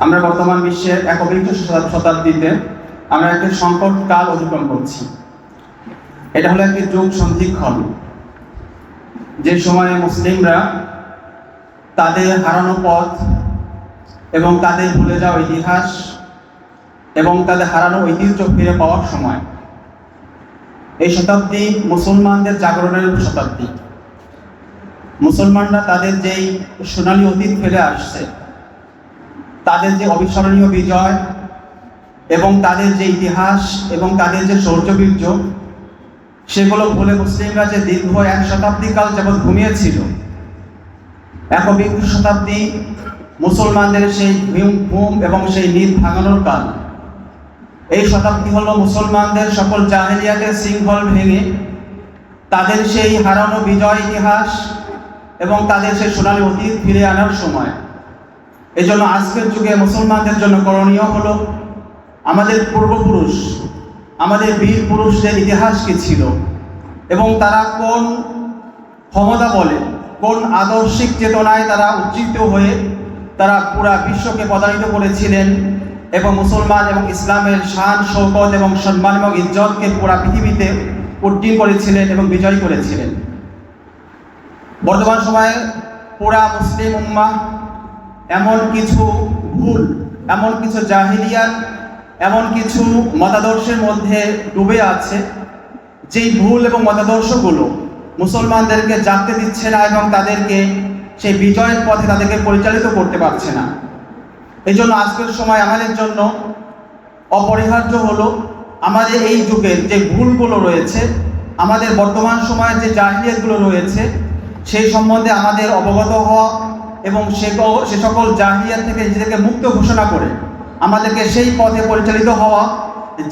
আমরা বর্তমান বিশ্বের একবিংশ শতাব্দীতে আমরা একটি সংকট কাল অতিক্রম করছি। এটা হলো একটি যুগ সন্ধিক্ষণ, যে সময়ে মুসলিমরা তাদের হারানো পথ এবং তাদের ভুলে যাওয়া ইতিহাস এবং তাদের হারানো ঐতিহ্য ফিরে পাওয়ার সময়। এই শতাব্দী মুসলমানদের জাগরণের শতাব্দী। মুসলমানরা তাদের যেই সোনালী অতীত ফেলে আসছে, তাদের যে অবিস্মরণীয় বিজয় এবং তাদের যে ইতিহাস এবং তাদের যে শৌর্যবীর্য, সেগুলো ভুলে মুসলিমরা যে দীর্ঘ এক শতাব্দী কাল যাবৎ ঘুমিয়েছিল, একবিংশ শতাব্দী মুসলমানদের সেই ঘুম এবং সেই নিদ ভাঙানোর কাল। এই শতাব্দী হলো মুসলমানদের সকল জাহেলিয়াতের শৃঙ্খল ভেঙে তাদের সেই হারানো বিজয় ইতিহাস এবং তাদের সেই সোনালী অতীত ফিরে আনার সময়। এজন্য আজকের যুগে মুসলমানদের জন্য করণীয় হলো আমাদের পূর্বপুরুষ, আমাদের বীর পুরুষদের ইতিহাস কি ছিল এবং তারা কোন ক্ষমতা বলে, কোন আদর্শিক চেতনায় তারা উজ্জীবিত হয়ে তারা পুরা বিশ্বকে পদায়িত করেছিলেন এবং মুসলমান এবং ইসলামের শান শৌকত এবং সম্মান এবং ইজ্জতকে পুরা পৃথিবীতে উড্ডীন করেছিলেন এবং বিজয় করেছিলেন। বর্তমান সময়ে পুরা মুসলিম উম্মাহ এমন কিছু ভুল, এমন কিছু জাহিলিয়াত, এমন কিছু মতাদর্শের মধ্যে ডুবে আছে, যেই ভুল এবং মতাদর্শগুলো মুসলমানদেরকে জাগতে দিচ্ছে না এবং তাদেরকে সেই বিজয়ের পথে তাদেরকে পরিচালিত করতে পারছে না। এই জন্য আজকের সময় আমাদের জন্য অপরিহার্য হলো আমাদের এই যুগের যে ভুলগুলো রয়েছে, আমাদের বর্তমান সময়ের যে জাহিলিয়াতগুলো রয়েছে, সেই সম্বন্ধে আমাদের অবগত হওয়া এবং সে সকল জাহিলিয়াত থেকে নিজেদেরকে মুক্ত ঘোষণা করে আমাদেরকে সেই পথে পরিচালিত হওয়া,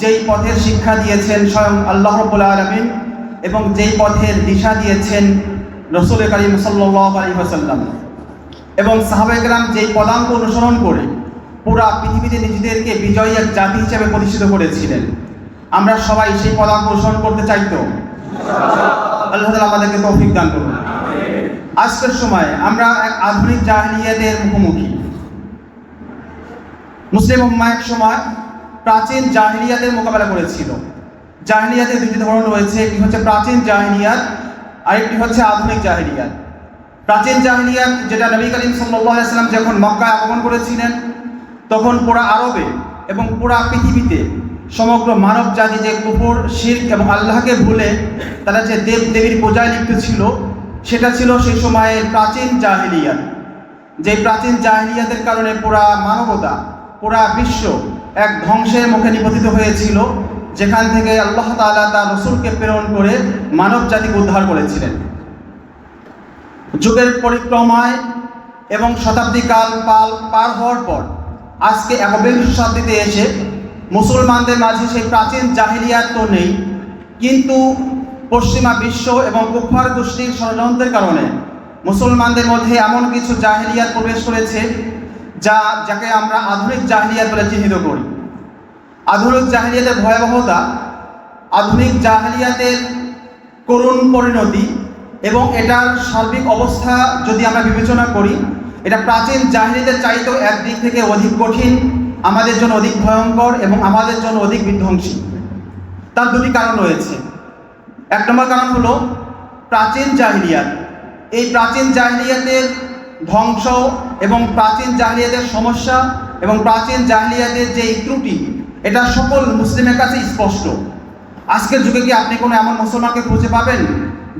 যেই পথের শিক্ষা দিয়েছেন স্বয়ং আল্লাহ রাব্বুল আলামিন এবং যেই পথের দিশা দিয়েছেন রাসূল কারীম সাল্লাল্লাহু আলাইহি ওয়াসাল্লাম এবং সাহাবায়ে কেরাম যেই পদাঙ্ক অনুসরণ করে পুরা পৃথিবীতে নিজেদেরকে বিজয়ী এক জাতি হিসেবে প্রতিষ্ঠিত করেছিলেন। আমরা সবাই সেই পদাঙ্ক অনুসরণ করতে চাই তো? আল্লাহ তাআলা আমাদেরকে তৌফিক দান করুন। আজকের সময় আমরা এক আধুনিক জাহিলিয়াতের মুখোমুখি। মুসলিম উম্মাহ এক সময় প্রাচীন জাহিলিয়াতের মোকাবেলা করেছিল। জাহিলিয়াতের দুটি ধরন রয়েছে, একটি হচ্ছে প্রাচীন জাহিলিয়াত, আরেকটি হচ্ছে আধুনিক জাহিলিয়াত। প্রাচীন জাহিলিয়াত, যেটা নবী করিম সাল্লাল্লাহু আলাইহি ওয়াসাল্লাম যখন মক্কায় আগমন করেছিলেন, তখন পুরা আরবে এবং পুরা পৃথিবীতে সমগ্র মানব জাতি যে কুফর, শিরক এবং আল্লাহকে ভুলে তারা যে দেব দেবীর পূজায় লিপ্ত ছিল, সেটা ছিল সেই সময়ের প্রাচীন জাহিলিয়াত। যে প্রাচীন জাহিলিয়াতের কারণে পুরা মানবতা, পুরা বিশ্ব এক ধ্বংসের মুখে নিপতিত হয়েছিল, যেখান থেকে আল্লাহ তাআলা তার রাসূলকে প্রেরণ করে মানব জাতিকে উদ্ধার করেছিলেন। যুগের পরিক্রমায় এবং শতাব্দী কাল পার হওয়ার পর আজকে একবিংশ শতাব্দীতে এসে মুসলমানদের মাঝে সেই প্রাচীন জাহিলিয়াত তো নেই, কিন্তু পশ্চিমা বিশ্ব এবং কুফফার গোষ্ঠীর ষড়যন্ত্রের কারণে মুসলমানদের মধ্যে এমন কিছু জাহিলিয়াত প্রবেশ করেছে যাকে আমরা আধুনিক জাহিলিয়াত বলে চিহ্নিত করি। আধুনিক জাহিলিয়াতের ভয়াবহতা, আধুনিক জাহিলিয়াতের করুণ পরিণতি এবং এটার সার্বিক অবস্থা যদি আমরা বিবেচনা করি, এটা প্রাচীন জাহিলিয়াতের চাইতেও একদিক থেকে অধিক কঠিন, আমাদের জন্য অধিক ভয়ঙ্কর এবং আমাদের জন্য অধিক বিধ্বংসী। তার দুটি কারণ রয়েছে। এক নম্বর কারণ হলো প্রাচীন জাহিলিয়াত। এই প্রাচীন জাহিলিয়াতের ধ্বংস এবং প্রাচীন জাহিলিয়াতের সমস্যা এবং প্রাচীন জাহিলিয়াতের যে ত্রুটি, এটা সকল মুসলিমের কাছে স্পষ্ট। আজকের যুগে কি আপনি কোনো এমন মুসলমানকে খুঁজে পাবেন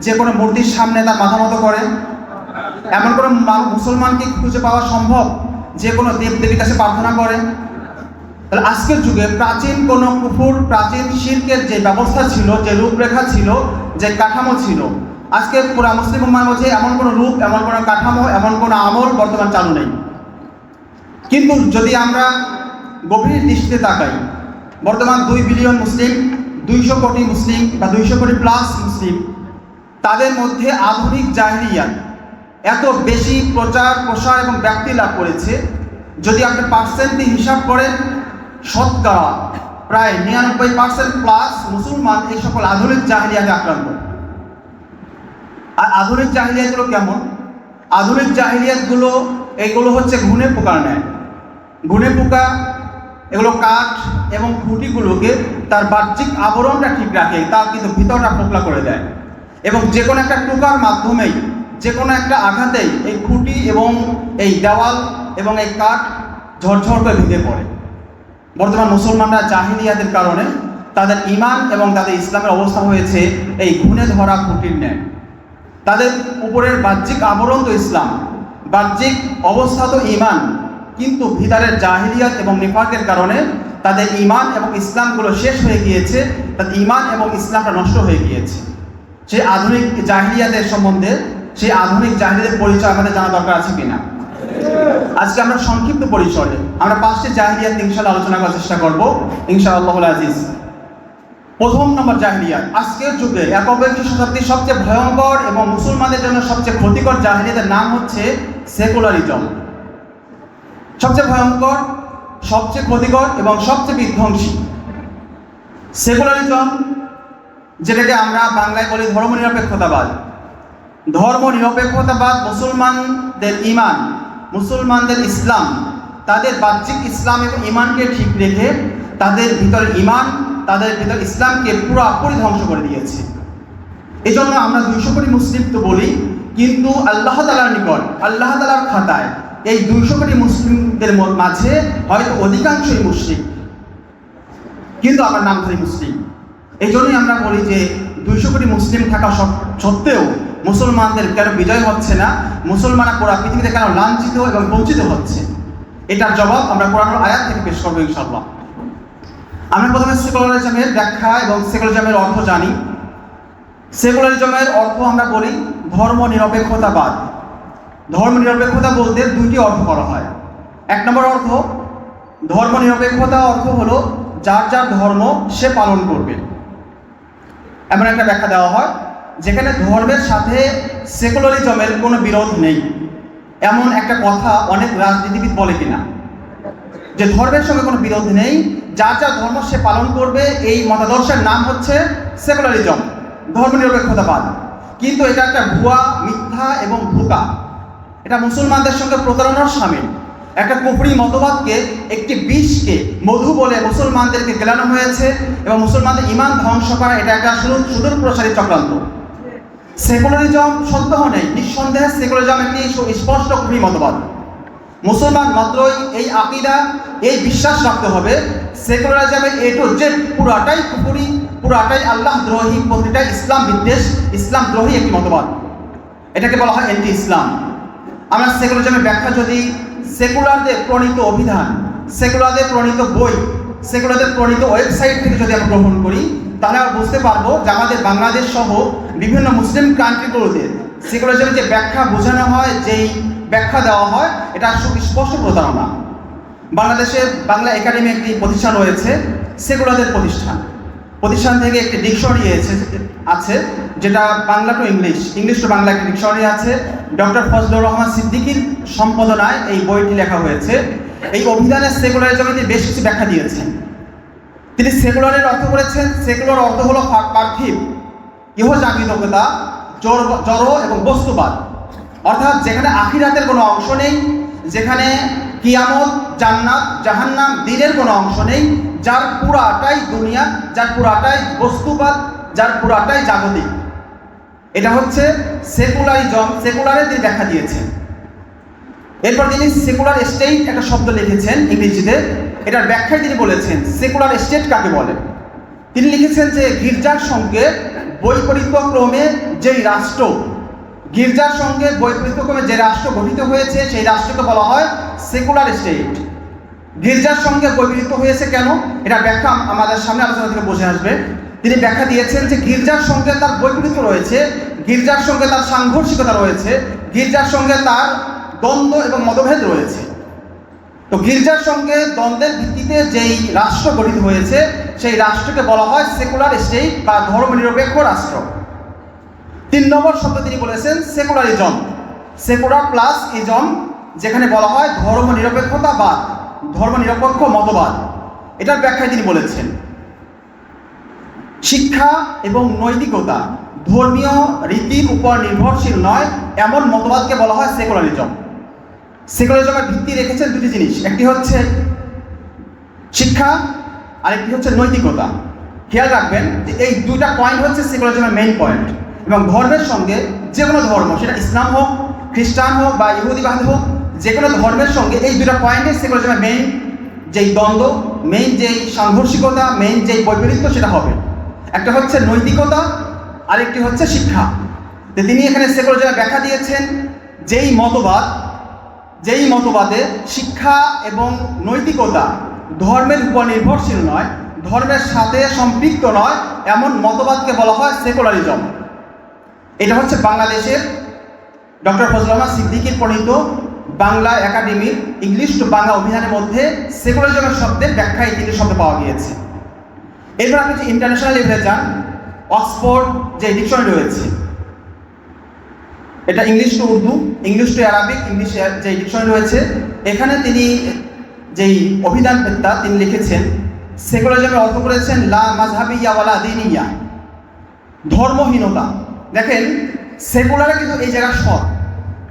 যে কোনো মূর্তির সামনে তার মাথা মতো করে? এমন কোনো মুসলমানকে খুঁজে পাওয়া সম্ভব যে কোনো দেব দেবীর কাছে প্রার্থনা করে? তাহলে আজকের যুগে প্রাচীন কোনো কুফর, প্রাচীন শিরকের যে ব্যবস্থা ছিল, যে রূপরেখা ছিল, যে কাঠামো ছিল, আজকে পুরা মুসলিম উম্মাহর মধ্যে এমন কোনো রূপ, এমন কোনো কাঠামো, এমন কোনো আমল বর্তমান চালু নেই। কিন্তু যদি আমরা গভীর দৃষ্টিতে তাকাই, বর্তমান 2 বিলিয়ন মুসলিম, 200 কোটি মুসলিম বা 200 কোটি প্লাস মুসলিম, তাদের মধ্যে আধুনিক জাহিলিয়াত এত বেশি প্রচার প্রসার এবং ব্যাপ্তি লাভ করেছে, যদি আপনি পার্সেন্ট হিসাব করেন, শতকরা প্রায় 99% প্লাস মুসলমান এই সকল আধুনিক জাহিলিয়াতে আক্রান্ত। আর আধুনিক জাহিলিয়াতগুলো কেমন? আধুনিক জাহিলিয়াতগুলো এগুলো হচ্ছে ঘুণে পোকার ন্যায়। ঘুনে পোকা এগুলো কাঠ এবং খুঁটিগুলোকে তার বাহ্যিক আবরণটা ঠিক রাখে, তার কিন্তু ভিতরটা পোকলা করে দেয়। এবং যে কোনো একটা টোকার মাধ্যমেই, যে কোনো একটা আঘাতেই এই খুঁটি এবং এই দেওয়াল এবং এই কাঠ ঝরঝর করে ভেঙে পড়ে। বর্তমান মুসলমানরা জাহিলিয়াতের কারণে তাদের ঈমান এবং তাদের ইসলামের অবস্থা হয়েছে এই ঘুণে ধরা খুঁটির ন্যায়। তাদের উপরের বাহ্যিক আবরণ তো ইসলাম, বাহ্যিক অবস্থা তো ঈমান, কিন্তু ভিতরের জাহিলিয়াত এবং নিফাকের কারণে তাদের ঈমান এবং ইসলামগুলো শেষ হয়ে গিয়েছে, তাদের ঈমান এবং ইসলামটা নষ্ট হয়ে গিয়েছে। সেই আধুনিক জাহিলিয়াতের সম্বন্ধে, সেই আধুনিক জাহিলিয়াতের পরিচয় আমাদের জানা দরকার আছে কিনা? আজকে আমরা সংক্ষিপ্ত পরিসরে আমরা 5টি জাহিলিয়াত ইনশাআল্লাহ আলোচনা করার চেষ্টা করব ইনশাআল্লাহুল আজিজ। প্রথম নম্বর জাহিলিয়াত, আজকের যুগে একবিংশ শতাব্দীর সবচেয়ে ভয়ঙ্কর এবং মুসলমানদের জন্য সবচেয়ে ক্ষতিকর জাহিলিয়াতের নাম হচ্ছে সেকুলারিজম। সবচেয়ে ভয়ঙ্কর, সবচেয়ে ক্ষতিকর এবং সবচেয়ে বিধ্বংসী সেকুলারিজম, যেটাকে আমরা বাংলায় বলি ধর্মনিরপেক্ষতাবাদ। ধর্মনিরপেক্ষতাবাদ মুসলমানদের ঈমান, মুসলমানদের ইসলাম, তাদের বাহ্যিক ইসলাম এবং ঈমানকে ঠিক রেখে তাদের ভিতরে ঈমান, তাদের ভিতরে ইসলামকে পুরোপুরি ধ্বংস করে দিয়েছে। এই জন্য আমরা 200 কোটি মুসলিম তো বলি, কিন্তু আল্লাহ তাআলার নিকট, আল্লাহ তাআলার খাতায় এই 200 কোটি মুসলিমদের মাঝে হয়তো অধিকাংশই মুশরিক, কিন্তু আমার নাম ধরি মুসলিম। এই জন্যই আমরা বলি যে 200 কোটি মুসলিম থাকা সত্ত্বেও মুসলমানদের কেন বিজয় হচ্ছে না, মুসলমানরা পুরো পৃথিবীতে কেন লাঞ্ছিত এবং বঞ্চিত হচ্ছে, এটার জবাব আমরা কোরআনের আয়াত থেকে পেশ করবো ইনশাআল্লাহ। আমরা প্রথমে সেকুলারিজমের ব্যাখ্যা এবং সেকুলারিজমের অর্থ জানি। সেকুলারিজমের অর্থ আমরা বলি ধর্মনিরপেক্ষতাবাদ। ধর্মনিরপেক্ষতা বলতে 2টি অর্থ করা হয়। 1 নম্বর অর্থ, ধর্মনিরপেক্ষতা অর্থ হলো যার যার ধর্ম সে পালন করবে। এমন একটা ব্যাখ্যা দেওয়া হয় যেখানে ধর্মের সাথে সেকুলারিজমের কোনো বিরোধ নেই। এমন একটা কথা অনেক রাজনীতিবিদ বলে কিনা, যে ধর্মের সঙ্গে কোনো বিরোধ নেই, যার যার ধর্ম সে পালন করবে, এই মতাদর্শের নাম হচ্ছে সেকুলারিজম, ধর্মনিরপেক্ষতাবাদ। কিন্তু এটা একটা ভুয়া, মিথ্যা এবং ধোঁকা। এটা মুসলমানদের সঙ্গে প্রতারণার শামিল। একটা কুফরি মতবাদকে, একটি বিষকে মধু বলে মুসলমানদেরকে গেলানো হয়েছে এবং মুসলমানদের ঈমান ধ্বংস করা এটা একটা সুদূর প্রসারী চক্রান্ত। সেকুলারিজম সন্দেহ নেই, নিঃসন্দেহে সেকুলারিজম একটি স্পষ্ট কুফরি মতবাদ। মুসলমান মাত্রই এই আকীদা, এই বিশ্বাস রাখতে হবে সেকুলারিজমের এ টু জেড পুরাটাই কুফরি, পুরাটাই আল্লাহ দ্রোহী, প্রতিটা ইসলাম বিদ্বেষ, ইসলাম দ্রোহী একটি মতবাদ। এটাকে বলা হয় অ্যান্টি ইসলাম। আমরা সেকুলারিজমের ব্যাখ্যা যদি সেকুলারদের প্রণীত অভিধান, সেকুলারদের প্রণীত বই, সেকুলারদের প্রণীত ওয়েবসাইট থেকে যদি আমরা গ্রহণ করি, তাহলে আমরা বুঝতে পারবো যে আমাদের বাংলাদেশ সহ বিভিন্ন মুসলিম কান্ট্রিগুলোতে সেকুলারিজমের যে ব্যাখ্যা বোঝানো হয়, যেই ব্যাখ্যা দেওয়া হয়, এটা সুস্পষ্ট প্রতারণা। বাংলাদেশে বাংলা একাডেমি একটি প্রতিষ্ঠান রয়েছে, সেকুলারদের প্রতিষ্ঠান থেকে একটি ডিকশনারি আছে, যেটা Bangla to English, English to Bangla একটি ডিকশনারি আছে। ডক্টর ফজলুর রহমান সিদ্দিকীর সম্পাদনায় এই বইটি লেখা হয়েছে। এই অভিধানে সেকুলারিজমে তিনি বেশ কিছু ব্যাখ্যা দিয়েছেন। তিনি সেকুলারের অর্থ করেছেন, সেকুলার অর্থ হলো পার্থিব, ইহজাগতিকতা, জড় এবং বস্তুবাদ। অর্থাৎ যেখানে আখিরাতের কোনো অংশ নেই, যেখানে কিয়ামত, জান্নাত, জাহান্নাম, দিনের কোনো অংশ নেই, যার পুরাটাই দুনিয়া, যার পুরাটাই বস্তুবাদ, যার পুরাটাই জাগতিক। এটা হচ্ছে সেকুলারিজম, সেকুলারের তিনি ব্যাখ্যা দিয়েছেন। এরপর তিনি সেকুলার স্টেট একটা শব্দ লিখেছেন ইংরেজিতে। এটার ব্যাখ্যায় তিনি বলেছেন সেকুলার স্টেট কাকে বলে। তিনি লিখেছেন যে গির্জার সঙ্গে বৈপরীত্যক্রমে যেই রাষ্ট্র, গির্জার সঙ্গে বৈপরীত্যক্রমে যে রাষ্ট্র গঠিত হয়েছে, সেই রাষ্ট্রকে বলা হয় সেকুলার স্টেট। গির্জার সঙ্গে বৈপরীত্য হয়েছে কেন, এটা ব্যাখ্যা আমাদের সামনে আলোচনা থেকে বসে আসবে। তিনি ব্যাখ্যা দিয়েছেন যে গির্জার সঙ্গে তার বৈপরীত্য রয়েছে, গির্জার সঙ্গে তার সাংঘর্ষিকতা রয়েছে, গির্জার সঙ্গে তার দ্বন্দ্ব এবং মতভেদ রয়েছে। তো গির্জার সঙ্গে দ্বন্দ্বের ভিত্তিতে যেই রাষ্ট্র গঠিত হয়েছে, সেই রাষ্ট্রকে বলা হয় সেকুলার স্টেট বা ধর্মনিরপেক্ষ রাষ্ট্র। 3 নম্বর শব্দ তিনি বলেছেন সেকুলারিজম, সেকুলার প্লাস ইজম, যেখানে বলা হয় ধর্মনিরপেক্ষতাবাদ, ধর্মনিরপেক্ষ মতবাদ। এটার ব্যাখ্যায় তিনি বলেছেন শিক্ষা এবং নৈতিকতা ধর্মীয় রীতির উপর নির্ভরশীল নয়, এমন মতবাদকে বলা হয় সেকুলারিজম। সেকুলারিজমের ভিত্তি রেখেছেন দুটি জিনিস, একটি হচ্ছে শিক্ষা, আরেকটি হচ্ছে নৈতিকতা। খেয়াল রাখবেন যে এই দুইটা পয়েন্ট হচ্ছে সেকুলারিজমের মেইন পয়েন্ট, এবং ধর্মের সঙ্গে যে কোনো ধর্ম, সেটা ইসলাম হোক, খ্রিস্টান হোক বা ইহুদিবাদ হোক, যে কোনো ধর্মের সঙ্গে এই দুটা পয়েন্টে সেকুলারিজমের মেইন যেই দ্বন্দ্ব, মেইন যেই সাংঘর্ষিকতা, মেইন যেই বৈপরীত্য সেটা হবে। একটা হচ্ছে নৈতিকতা, আরেকটি হচ্ছে শিক্ষা। তো তিনি এখানে সেকুলারিজমের ব্যাখ্যা দিয়েছেন যেই মতবাদে শিক্ষা এবং নৈতিকতা ধর্মের উপর নির্ভরশীল নয়, ধর্মের সাথে সম্পৃক্ত নয়, এমন মতবাদকে বলা হয় সেকুলারিজম। এটা হচ্ছে বাংলাদেশের ডক্টর ফজলুর রহমান সিদ্দিকীর প্রণীত বাংলা একাডেমির ইংলিশ টু বাংলা অভিধানের মধ্যে সেকুলারিজমের শব্দের ব্যাখ্যায় তিনটি শব্দ পাওয়া গিয়েছে। এরপর আপনি যে ইন্টারন্যাশনাল লেভেলে যান, অক্সফোর্ড যে ডিকশনারি রয়েছে, এটা English to Urdu, English to Arabic, English যে ডিকশনারি রয়েছে, এখানে তিনি যেই অভিধান পেত্তা তিনি লিখেছেন, সেকুলারিজমের অর্থ করেছেন লা মাযহাবিয়্যা ওয়ালা দীনিয়্যা, ধর্মহীনতা। দেখেন, সেকুলাররা কিন্তু এই জায়গার সৎ,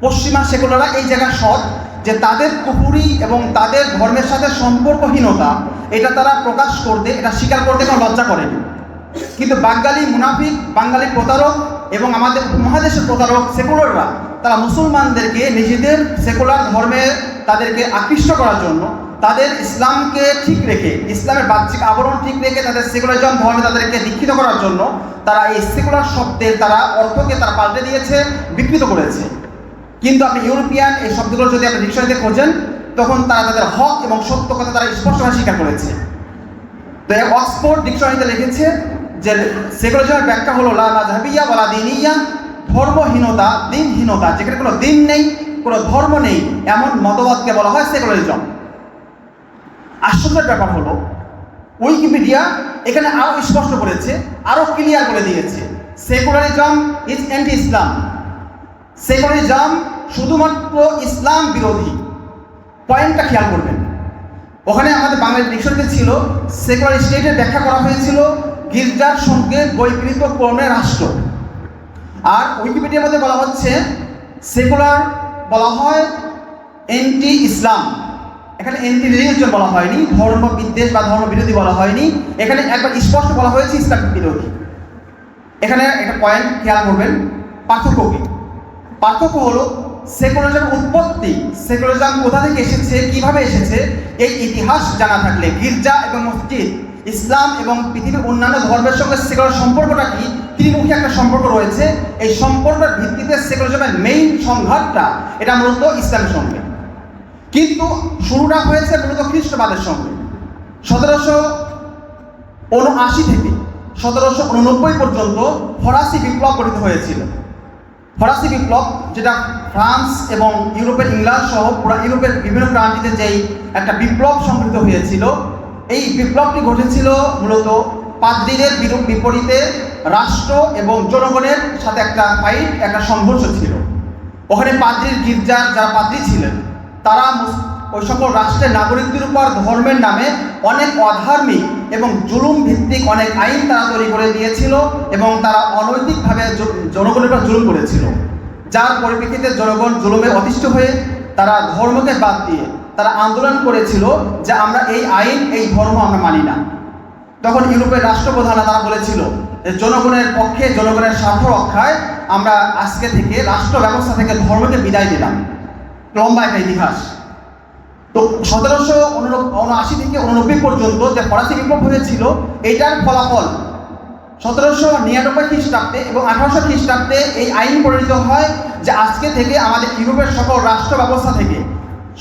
পশ্চিমা সেকুলাররা এই জায়গার সৎ যে তাদের কুফরি এবং তাদের ধর্মের সাথে সম্পর্কহীনতা এটা তারা প্রকাশ করতে, এটা স্বীকার করতে কোনো লজ্জা করেনি। কিন্তু বাঙালি মুনাফিক, বাঙালি প্রতারক এবং আমাদের উপমহাদেশের প্রতারক সেকুলাররা তারা মুসলমানদেরকে নিজেদের সেকুলার ধর্মে তাদেরকে আকৃষ্ট করার জন্য, তাদের ইসলামকে ঠিক রেখে, ইসলামের বাহ্যিক আবরণ ঠিক রেখে তাদের সেকুলারিজম ধর্মে তাদেরকে দীক্ষিত করার জন্য তারা এই সেকুলার শব্দের তারা অর্থকে তারা পাল্টে দিয়েছে, বিকৃত করেছে। কিন্তু আপনি ইউরোপিয়ান এই শব্দগুলো যদি আপনি ডিকশনারিতে খোঁজেন, তখন তারা তাদের হক এবং সত্য কথা তারা স্পষ্টভাবে স্বীকার করেছে। তো অক্সফোর্ড ডিকশনারিতে লিখেছে যে সেকুলারিজমের ব্যাখ্যা হলো লা মাযহাবিয়্যা ওয়ালা দীনিয়্যা, ধর্মহীনতা, দিনহীনতা, যেখানে কোনো দিন নেই, কোনো ধর্ম নেই, এমন মতবাদকে বলা হয় সেকুলারিজম। আশ্চর্যের ব্যাপার হলো উইকিপিডিয়া এখানে আরো স্পষ্ট করেছে, আরো ক্লিয়ার করে দিয়েছে, secularism is anti Islam. Secularism শুধুমাত্র ইসলাম বিরোধী। পয়েন্টটা খেয়াল করবেন, ওখানে আমাদের বাংলা ডিকশনারিতে ছিল সেকুলার স্টেটের ব্যাখ্যা করা হয়েছিল গির্জার সঙ্গে বৈকৃত ক্রমে রাষ্ট্র, আর উইকিপিডিয়ার মধ্যে বলা হচ্ছে সেকুলার বলা হয় অ্যান্টি ইসলাম। এখানে অ্যান্টি রিলিজিয়ন বলা হয়নি, ধর্ম বিদ্বেষ বা ধর্ম বিরোধী বলা হয়নি, এখানে একবার স্পষ্ট বলা হয়েছে ইসলাম বিরোধী। এখানে একটা পয়েন্ট খেয়াল করবেন, পার্থক্য কি? পার্থক্য হলো সেকুলারিজমের উৎপত্তি, সেকুলারিজম কোথা থেকে এসেছে, কিভাবে এসেছে, এই ইতিহাস জানা থাকলে গির্জা এবং মসজিদ, ইসলাম এবং পৃথিবীর অন্যান্য ধর্মের সঙ্গে সেকুলার সম্পর্কটা কি, ত্রিমুখী একটা সম্পর্ক রয়েছে। এই সম্পর্কের ভিত্তিতে সেকুলারিজমের মেইন সংঘাতটা এটা মূলত ইসলামের সঙ্গে, কিন্তু শুরুটা হয়েছে মূলত খ্রিস্টবাদের সঙ্গে। 1779 থেকে 1789 পর্যন্ত ফরাসি বিপ্লব গঠিত হয়েছিল। ফরাসি বিপ্লব, যেটা ফ্রান্স এবং ইউরোপের ইংল্যান্ড সহ পুরো ইউরোপের বিভিন্ন প্রান্তিতে যেই একটা বিপ্লব সংঘটিত হয়েছিল, এই বিপ্লবটি ঘটেছিল মূলত পাদ্রীদের বিপরীতে রাষ্ট্র এবং জনগণের সাথে একটা ফাইট, একটা সংঘর্ষ ছিল। ওখানে পাদ্রীর গির্জার যারা পাদ্রী ছিলেন তারা ওই সকল রাষ্ট্রের নাগরিকদের উপর ধর্মের নামে অনেক অধার্মিক এবং জুলুম ভিত্তিক অনেক আইন তারা তৈরি করে দিয়েছিল, এবং তারা অনৈতিকভাবে জনগণের উপর জুলুম করেছিল, যার পরিপ্রেক্ষিতে জনগণ জুলুমে অতিষ্ঠ হয়ে তারা ধর্মকে বাদ দিয়ে তারা আন্দোলন করেছিল যে আমরা এই আইন, এই ধর্ম আমরা মানি না। তখন ইউরোপের রাষ্ট্রপ্রধানরা তারা বলেছিল যে জনগণের পক্ষে, জনগণের স্বার্থ রক্ষায় আমরা আজকে থেকে রাষ্ট্র ব্যবস্থা থেকে ধর্মকে বিদায় দিলাম। লম্বা একটা ইতিহাস। তো 1779 থেকে 89 পর্যন্ত যে ফরাসি বিপ্লব হয়েছিল, এটার ফলাফল 1799 খ্রিস্টাব্দে এবং 1800 খ্রিস্টাব্দে এই আইন পরিণত হয় যে আজকে থেকে আমাদের ইউরোপের সকল রাষ্ট্র ব্যবস্থা থেকে,